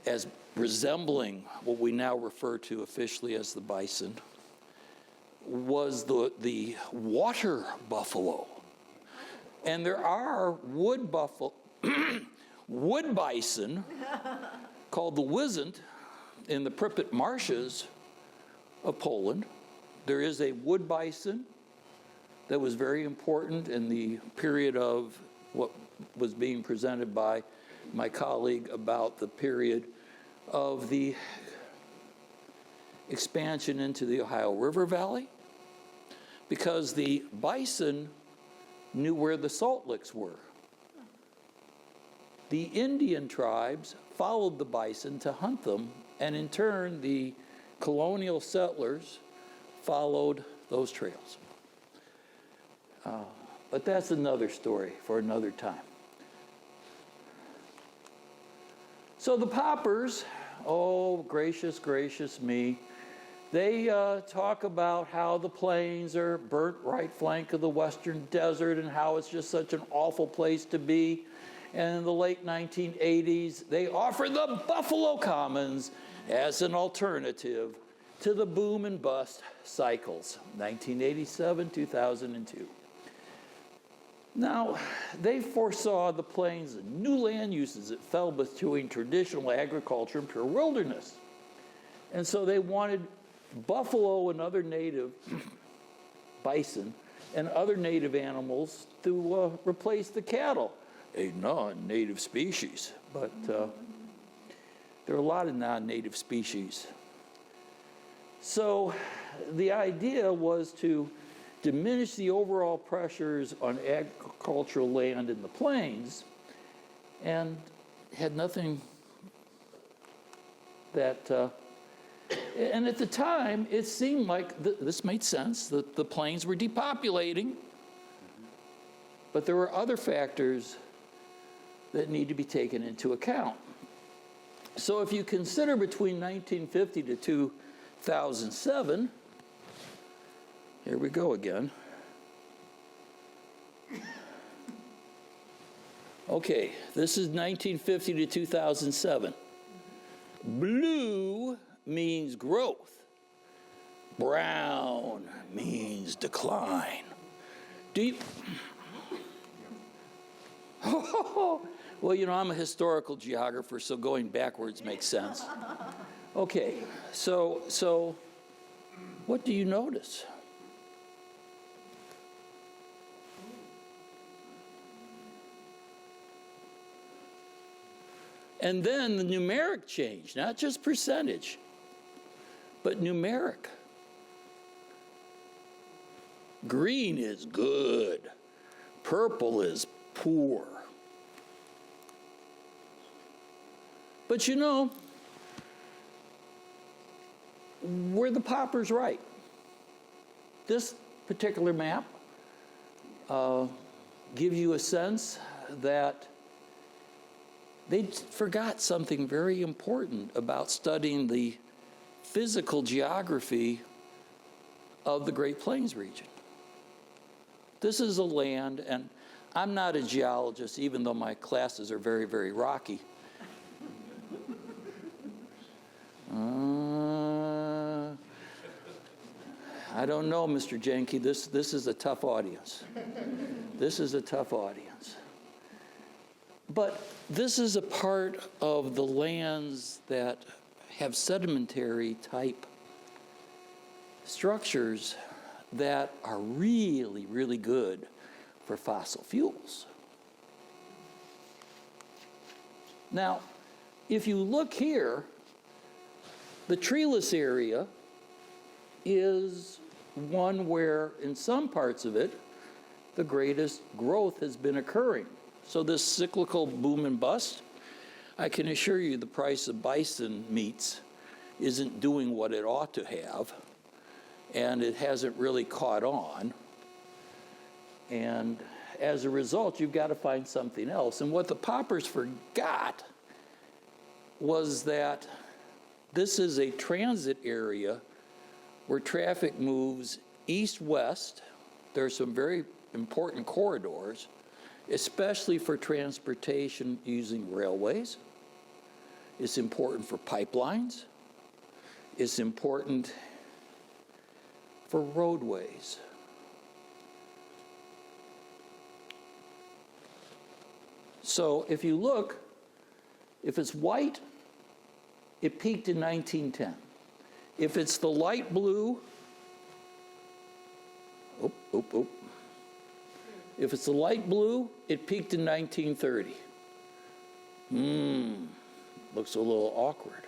[SPEAKER 2] as resembling what we now refer to officially as the bison was the water buffalo. And there are wood bison called the Wizant in the Pripyat marshes of Poland. There is a wood bison that was very important in the period of what was being presented by my colleague about the period of the expansion into the Ohio River Valley, because the bison knew where the salt licks were. The Indian tribes followed the bison to hunt them, and in turn, the colonial settlers followed those trails. But that's another story for another time. So the poppers, oh, gracious me, they talk about how the plains are burnt right flank of the western desert and how it's just such an awful place to be. And in the late 1980s, they offered the Buffalo Commons as an alternative to the boom and bust cycles, 1987, 2002. Now, they foresaw the plains and new land uses that fell between traditional agriculture and pure wilderness. And so they wanted buffalo and other native bison and other native animals to replace the cattle, a non-native species. But there are a lot of non-native species. So the idea was to diminish the overall pressures on agricultural land in the plains, and had nothing that, and at the time, it seemed like this made sense, that the plains were depopulating, but there were other factors that need to be taken into account. So if you consider between 1950 to 2007, here we go again. Okay, this is 1950 to 2007. Blue means growth. Brown means decline. Do you... Well, you know, I'm a historical geographer, so going backwards makes sense. Okay, so what do you notice? And then the numeric change, not just percentage, but numeric. Green is good. Purple is poor. But you know, were the poppers right? This particular map gives you a sense that they forgot something very important about studying the physical geography of the Great Plains region. This is a land, and I'm not a geologist, even though my classes are very, very rocky. I don't know, Mr. Jenke. This is a tough audience. This is a tough audience. But this is a part of the lands that have sedimentary type structures that are really, really good for fossil fuels. Now, if you look here, the treeless area is one where, in some parts of it, the greatest growth has been occurring. So this cyclical boom and bust, I can assure you the price of bison meats isn't doing what it ought to have, and it hasn't really caught on. And as a result, you've got to find something else. And what the poppers forgot was that this is a transit area where traffic moves east-west. There are some very important corridors, especially for transportation using railways. It's important for pipelines. It's important for roadways. So if you look, if it's white, it peaked in 1910. If it's the light blue, if it's the light blue, it peaked in 1930. Looks a little awkward.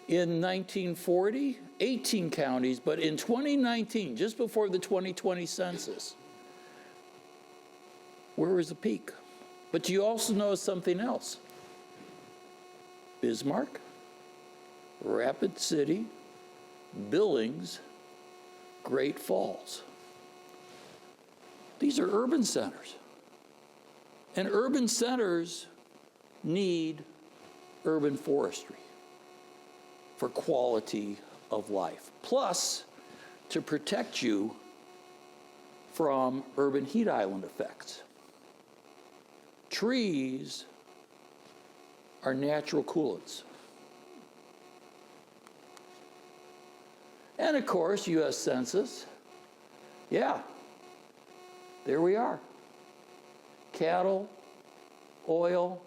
[SPEAKER 2] In 1940, 18 counties, but in 2019, just before the 2020 census, where was the peak? But you also notice something else. Bismarck, Rapid City, Billings, Great Falls. These are urban centers. And urban centers need urban forestry for quality of life, plus to protect you from urban heat island effects. Trees are natural coolants. And of course, U.S. Census, yeah, there we are. cattle, oil.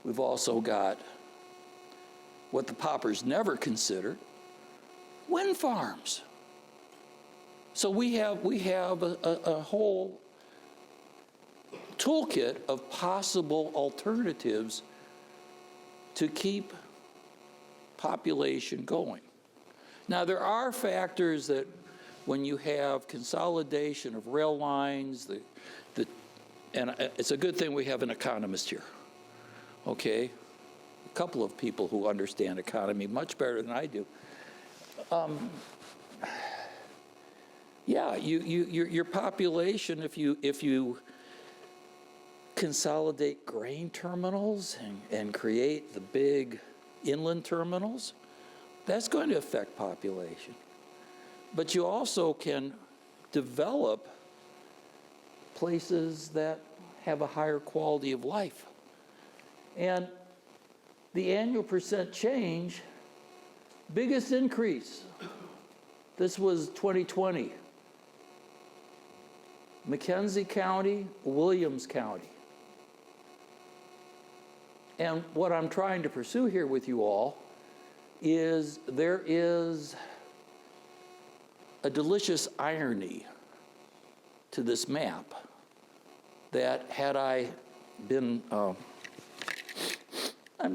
[SPEAKER 2] We've also got what the poppers never considered, wind farms. So we have a whole toolkit of possible alternatives to keep population going. Now, there are factors that when you have consolidation of rail lines, and it's a good thing we have an economist here, okay? A couple of people who understand economy much better than I do. Yeah, your population, if you consolidate grain terminals and create the big inland terminals, that's going to affect population. But you also can develop places that have a higher quality of life. And the annual percent change, biggest increase, this was 2020. McKenzie County, Williams County. And what I'm trying to pursue here with you all is there is a delicious irony to this map that had I been, I'm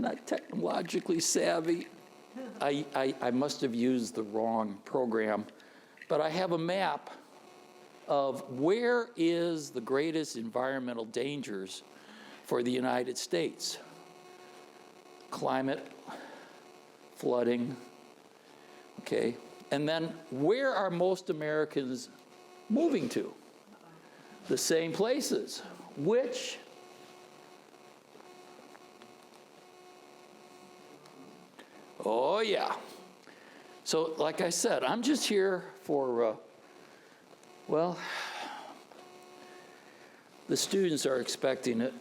[SPEAKER 2] not technologically savvy, I must have used the wrong program, but I have a map of where is the greatest environmental dangers for the United States. Climate, flooding, okay? And then where are most Americans moving to? The same places, which oh yeah. So like I said, I'm just here for, well, the students are expecting it.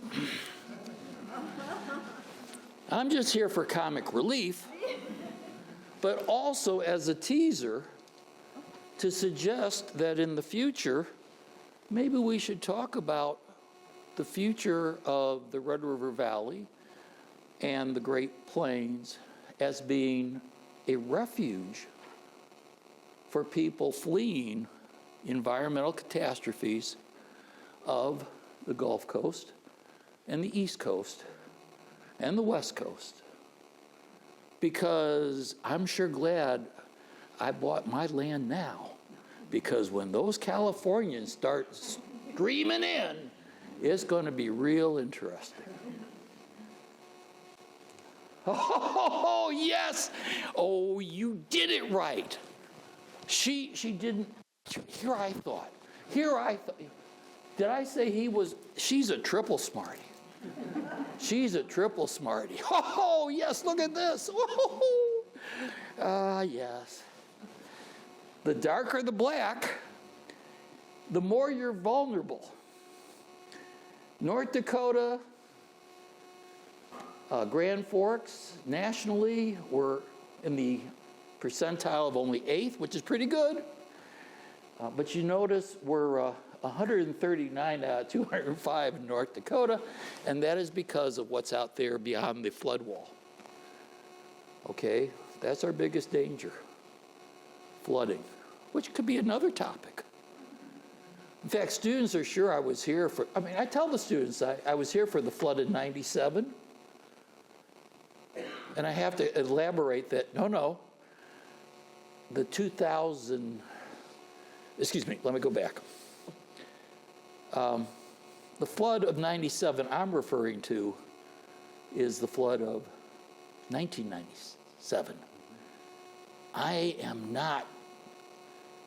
[SPEAKER 2] I'm just here for comic relief, but also as a teaser to suggest that in the future, maybe we should talk about the future of the Red River Valley and the Great Plains as being a refuge for people fleeing environmental catastrophes of the Gulf Coast and the East Coast and the West Coast. Because I'm sure glad I bought my land now, because when those Californians start streaming in, it's going to be real interesting. Oh, yes. Oh, you did it right. She didn't. Here I thought. Did I say she's a triple smarty. She's a triple smarty. Oh, yes, look at this. Yes. The darker the black, the more you're vulnerable. North Dakota, Grand Forks, nationally, we're in the percentile of only 8th, which is pretty good. But you notice we're 139 out of 205 in North Dakota, and that is because of what's out there beyond the flood wall. Okay, that's our biggest danger, flooding, which could be another topic. In fact, students are sure I was here for, I tell the students I was here for the flood in '97, and I have to elaborate that, no, the 2000, excuse me, let me go back. The flood of '97 I'm referring to is the flood of 1997. I am not,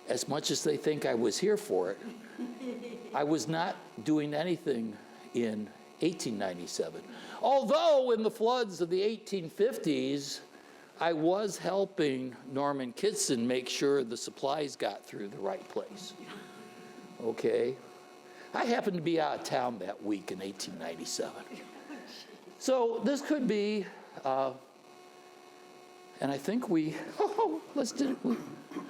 [SPEAKER 2] as much as they think I was here for it, I was not doing anything in 1897. Although in the floods of the 1850s, I was helping Norman Kitson make sure the supplies got through the right place. Okay? I happened to be out of town that week in 1897. So this could be, and I think let's do it.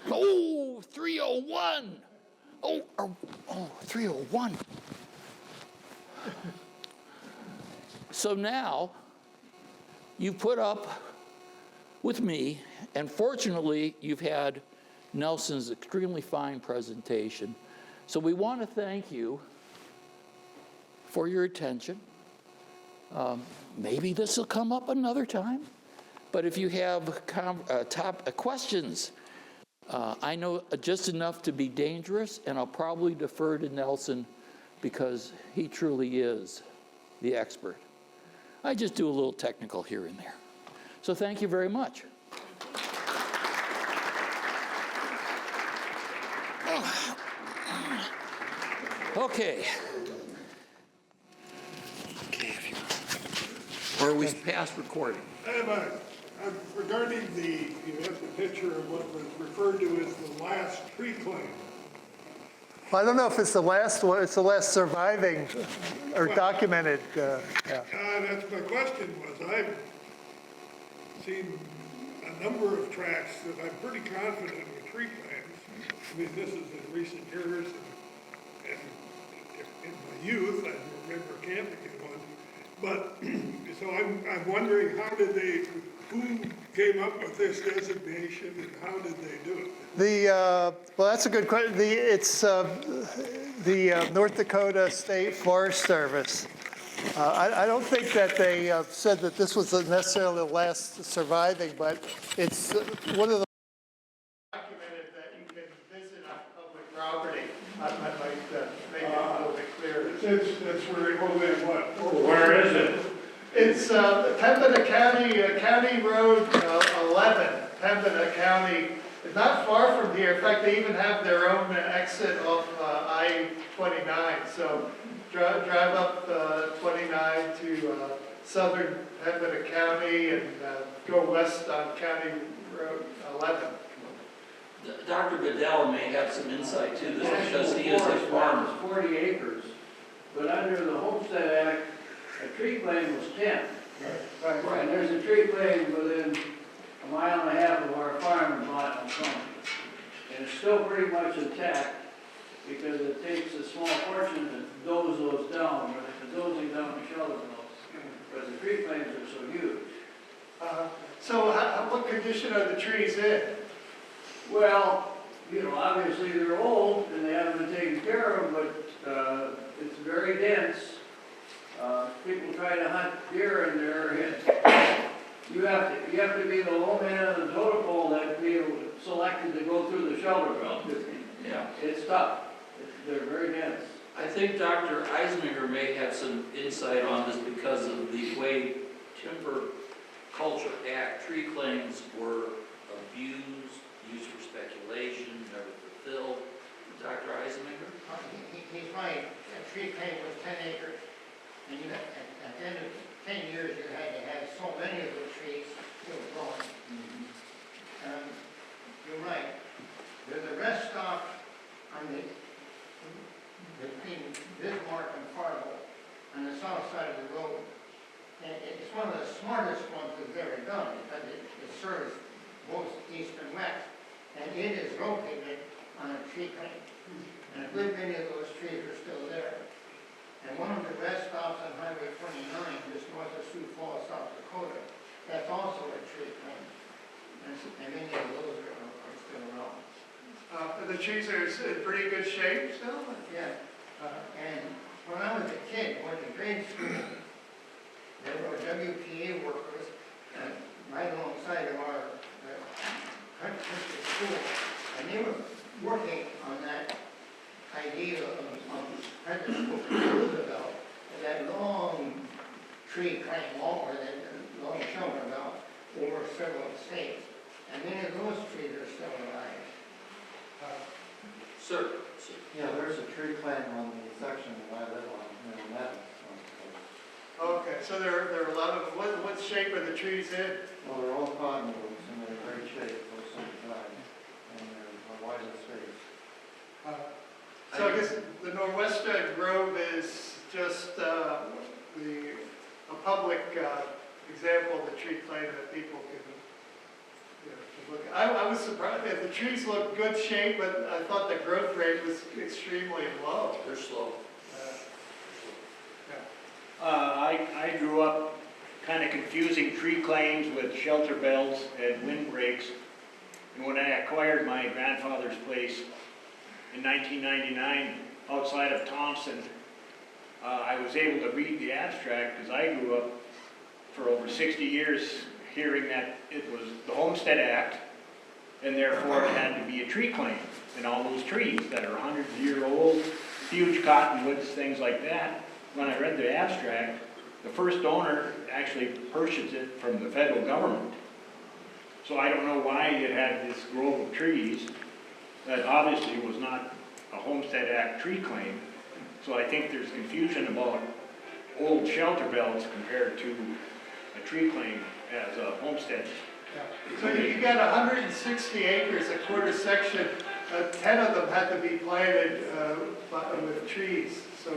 [SPEAKER 2] 301. 301. So now, you put up with me, and fortunately, you've had Nelson's extremely fine presentation. So we want to thank you for your attention. Maybe this will come up another time, but if you have questions, I know just enough to be dangerous, and I'll probably defer to Nelson because he truly is the expert. I just do a little technical here and there. So thank you very much. Okay. Or are we past recording?
[SPEAKER 4] I have regarding you have the picture of what was referred to as the last tree claim.
[SPEAKER 1] I don't know if it's the last one, it's the last surviving or documented. Yeah.
[SPEAKER 4] That's my question was, I've seen a number of tracks that I'm pretty confident were tree claims. I mean, this is in recent years, and in my youth, I remember camping in one. But, so I'm wondering, who came up with this designation and how did they do it?
[SPEAKER 1] Well, that's a good question. It's the North Dakota State Forest Service. I don't think that they said that this was necessarily the last surviving, but it's one of the documented that you can visit on public property. I might make it a little bit clearer.
[SPEAKER 4] That's where it was in what?
[SPEAKER 5] Where is it?
[SPEAKER 1] It's Pembina County, County Road 11, Pembina County. It's not far from here. In fact, they even have their own exit off I-29. So drive up 29 to southern Pembina County and go west on County Road 11.
[SPEAKER 2] Dr. Goodell may have some insight to this because he is a farmer.
[SPEAKER 5] 40 acres, but under the Homestead Act, a tree claim was 10.
[SPEAKER 1] Right.
[SPEAKER 5] And there's a tree claim within a mile and a half of our farm in Bottom County. And it's still pretty much intact because it takes a small portion to doze those down, or the dozing down the shelter mills. But the tree claims are so huge.
[SPEAKER 1] So what condition are the trees in?
[SPEAKER 5] Well, you know, obviously they're old and they haven't been taken care of, but it's very dense. People try to hunt deer in there, and you have to be the low man of the totem pole that be selected to go through the shelter belt.
[SPEAKER 2] Yeah.
[SPEAKER 5] It's tough. They're very dense.
[SPEAKER 2] I think Dr. Eisminger may have some insight on this because of the way Timber Culture Act tree claims were abused, used for speculation, never fulfilled. Dr. Eisminger?
[SPEAKER 6] He's right. A tree claim was 10 acres. And at the end of 10 years, you had to have so many of the trees still growing. You're right. There's a rest stop between Bismarck and Fargo on the south side of the road. And it's one of the smartest ones that's ever done because it serves both east and west. And it is located on a tree claim. And a good many of those trees are still there. And one of the rest stops on Highway 29, just north of Sioux Falls, South Dakota, that's also a tree claim. And many of those are still around.
[SPEAKER 1] The trees are in pretty good shape still?
[SPEAKER 6] Yeah. And when I was a kid, went to grade school, there were WPA workers right alongside of our country school, and they were working on that idea of President Roosevelt, that long tree claim wall, or that long shelter belt over several states. And many of those trees are still alive.
[SPEAKER 2] Sir.
[SPEAKER 3] Yeah, there's a tree claim on the section that I live on, in that.
[SPEAKER 1] Okay, so there are a lot of, what shape are the trees in?
[SPEAKER 3] Well, they're all cottonwoods and they're in great shape, most of the time, and they're wide in space.
[SPEAKER 1] So I guess the Northwestern Grove is just a public example of the tree claim that people can look at. I was surprised that the trees look good shape, but I thought the growth rate was extremely low.
[SPEAKER 2] They're slow.
[SPEAKER 1] Yeah.
[SPEAKER 7] I grew up kind of confusing tree claims with shelter belts and windbreaks. And when I acquired my grandfather's place in 1999 outside of Thompson, I was able to read the abstract because I grew up for over 60 years hearing that it was the Homestead Act, and therefore it had to be a tree claim. And all those trees that are 100-year-old, huge cottonwoods, things like that. When I read the abstract, the first owner actually purchased it from the federal government. So I don't know why it had this grove of trees that obviously was not a Homestead Act tree claim. So I think there's confusion about old shelter belts compared to a tree claim as a homestead.
[SPEAKER 1] So you got 160 acres, a quarter section, 10 of them had to be planted with trees. So,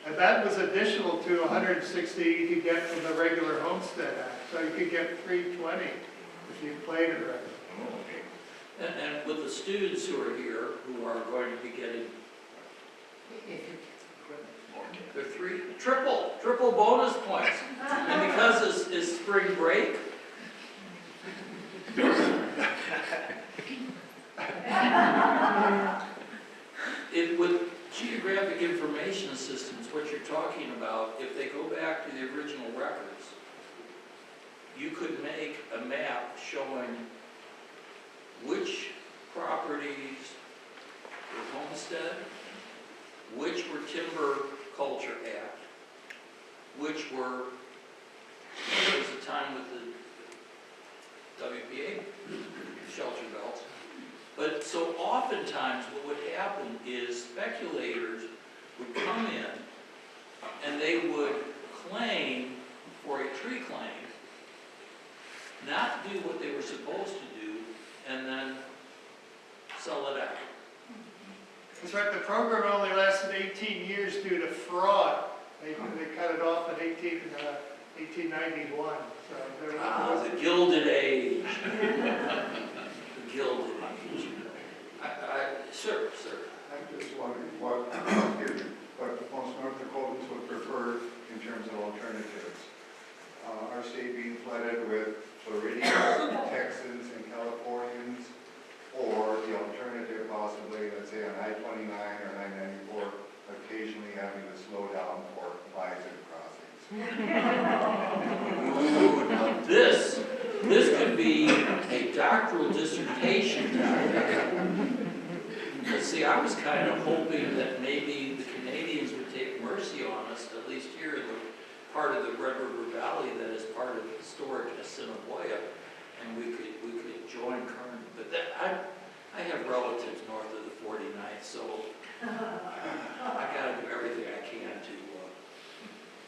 [SPEAKER 1] and that was additional to 160 you could get from the regular Homestead Act. So you could get 320 if you planted right.
[SPEAKER 2] And with the students who are here, who are going to be getting they're triple bonus points. And because it's spring break, with geographic information systems, what you're talking about, if they go back to the original records, you could make a map showing which properties were homestead, which were Timber Culture Act, which were, there was a time with the WPA shelter belts. But so oftentimes what would happen is speculators would come in and they would claim for a tree claim, not do what they were supposed to do, and then sell it out.
[SPEAKER 1] That's right, the program only lasted 18 years due to fraud. They cut it off in 1891. So there was
[SPEAKER 2] The Gilded Age. The Gilded Age. Sir.
[SPEAKER 8] I'm just wondering what most North Dakotans would prefer in terms of alternatives. Our state being flooded with Floridians, Texans, and Californians, or the alternative possibly, let's say on I-29 or I-94, occasionally having to slow down for bison crossings.
[SPEAKER 2] This could be a doctoral dissertation. But see, I was kind of hoping that maybe the Canadians would take mercy on us, at least here in the part of the Red River Valley that is part of the historic Assiniboia, and we could join current. But that, I have relatives north of the 49th, so I got to do everything I can to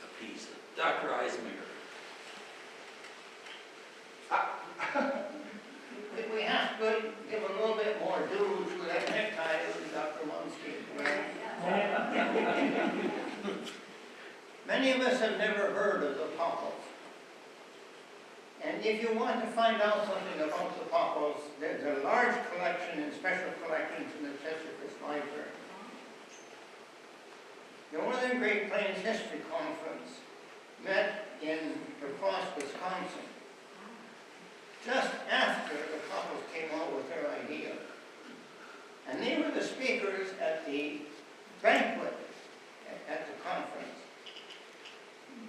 [SPEAKER 2] appease them. Dr. Eisminger.
[SPEAKER 6] We have to give a little bit more due to that necktie with Dr. Munski. Many of us have never heard of the Popples. And if you want to find out something about the Popples, there's a large collection and special collections in the Chesterfield Library. The Northern Great Plains History Conference met in La Crosse, Wisconsin, just after the Popples came out with their idea. And they were the speakers at the banquet at the conference.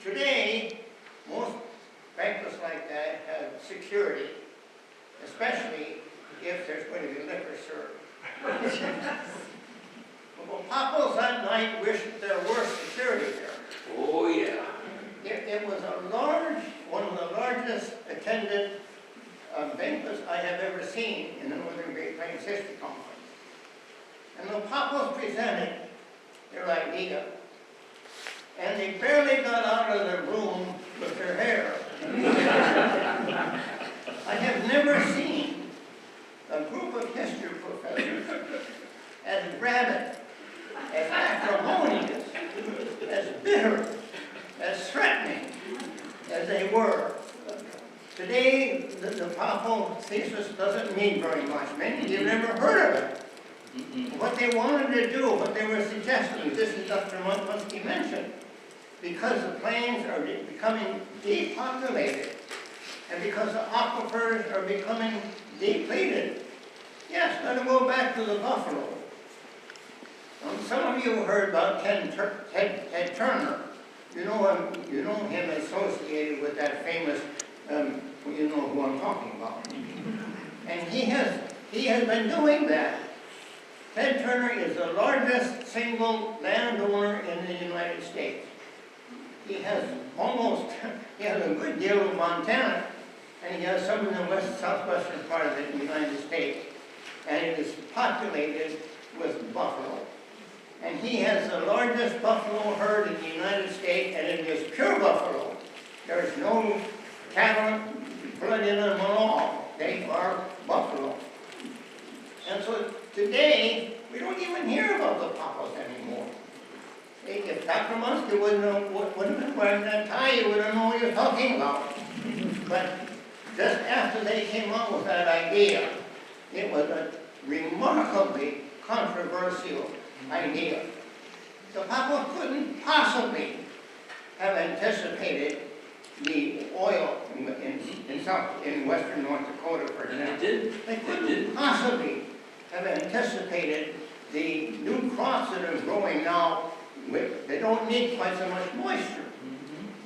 [SPEAKER 6] Today, most banquets like that have security, especially if there's going to be liquor served. Well, Popples that night wished there were security there.
[SPEAKER 2] Oh, yeah.
[SPEAKER 6] It was one of the largest attended banquets I have ever seen in the Northern Great Plains History Conference. And the Popples presented their idea, and they barely got out of the room with their hair. I have never seen a group of history professors as rabid, as acrimonious, as bitter, as threatening as they were. Today, the Popple thesis doesn't mean very much. Many of you have never heard of it. What they wanted to do, what they were suggesting, this is Dr. Munski mentioned, because the plains are becoming depopulated, and because the aquifers are becoming depleted. Yes, let them go back to the buffalo. Some of you heard about Ted Turner. You know him associated with that famous, you know who I'm talking about. And he has been doing that. Ted Turner is the largest single landowner in the United States. He has a good deal of Montana, and he has some in the southwestern part of the United States. And it is populated with buffalo. And he has the largest buffalo herd in the United States, and it is pure buffalo. There's no cattle blood in them at all. They are buffalo. And so today, we don't even hear about the Papas anymore. If Dr. Munski wouldn't have been wearing that tie, you wouldn't know what you're talking about. But just after they came up with that idea, it was a remarkably controversial idea. The Papa couldn't possibly have anticipated the oil in western North Dakota, for example. They couldn't possibly have anticipated the new crops that are growing now. They don't need quite so much moisture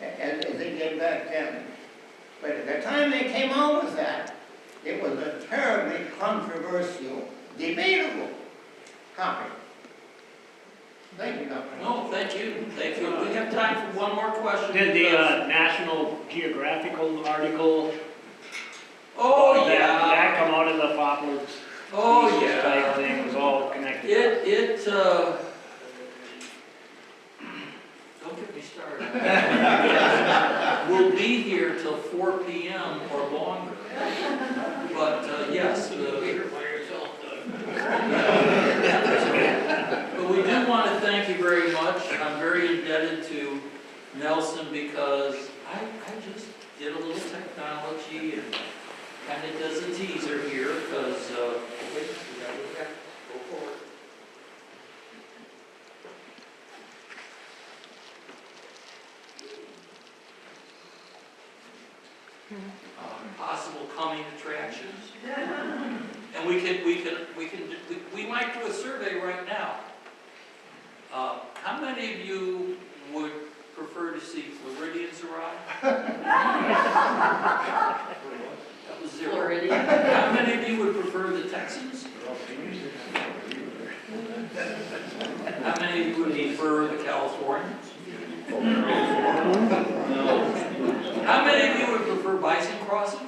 [SPEAKER 6] as they did back then. But at the time they came out with that, it was a terribly controversial, debatable topic. Thank you, Dr.
[SPEAKER 2] No, thank you, thank you. We have time for one more question.
[SPEAKER 7] Did the National Geographical article,
[SPEAKER 2] Oh,
[SPEAKER 7] did
[SPEAKER 2] yeah.
[SPEAKER 7] that come out of the Poplar
[SPEAKER 2] Oh,
[SPEAKER 7] species
[SPEAKER 2] yeah.
[SPEAKER 7] type thing? It was all connected.
[SPEAKER 2] Don't get me started. We'll be here till 4 p.m. or longer. But, yes, but we do want to thank you very much. I'm very indebted to Nelson because I just did a little technology and kind of does a teaser here because, wait, we got to look back. Go forward. Possible coming attractions. And we might do a survey right now. How many of you would prefer to see Floridians arrive? That was 0.
[SPEAKER 9] Floridian.
[SPEAKER 2] How many of you would prefer the Texans? How many of you would prefer the Californians? No. How many of you would prefer bison crossing?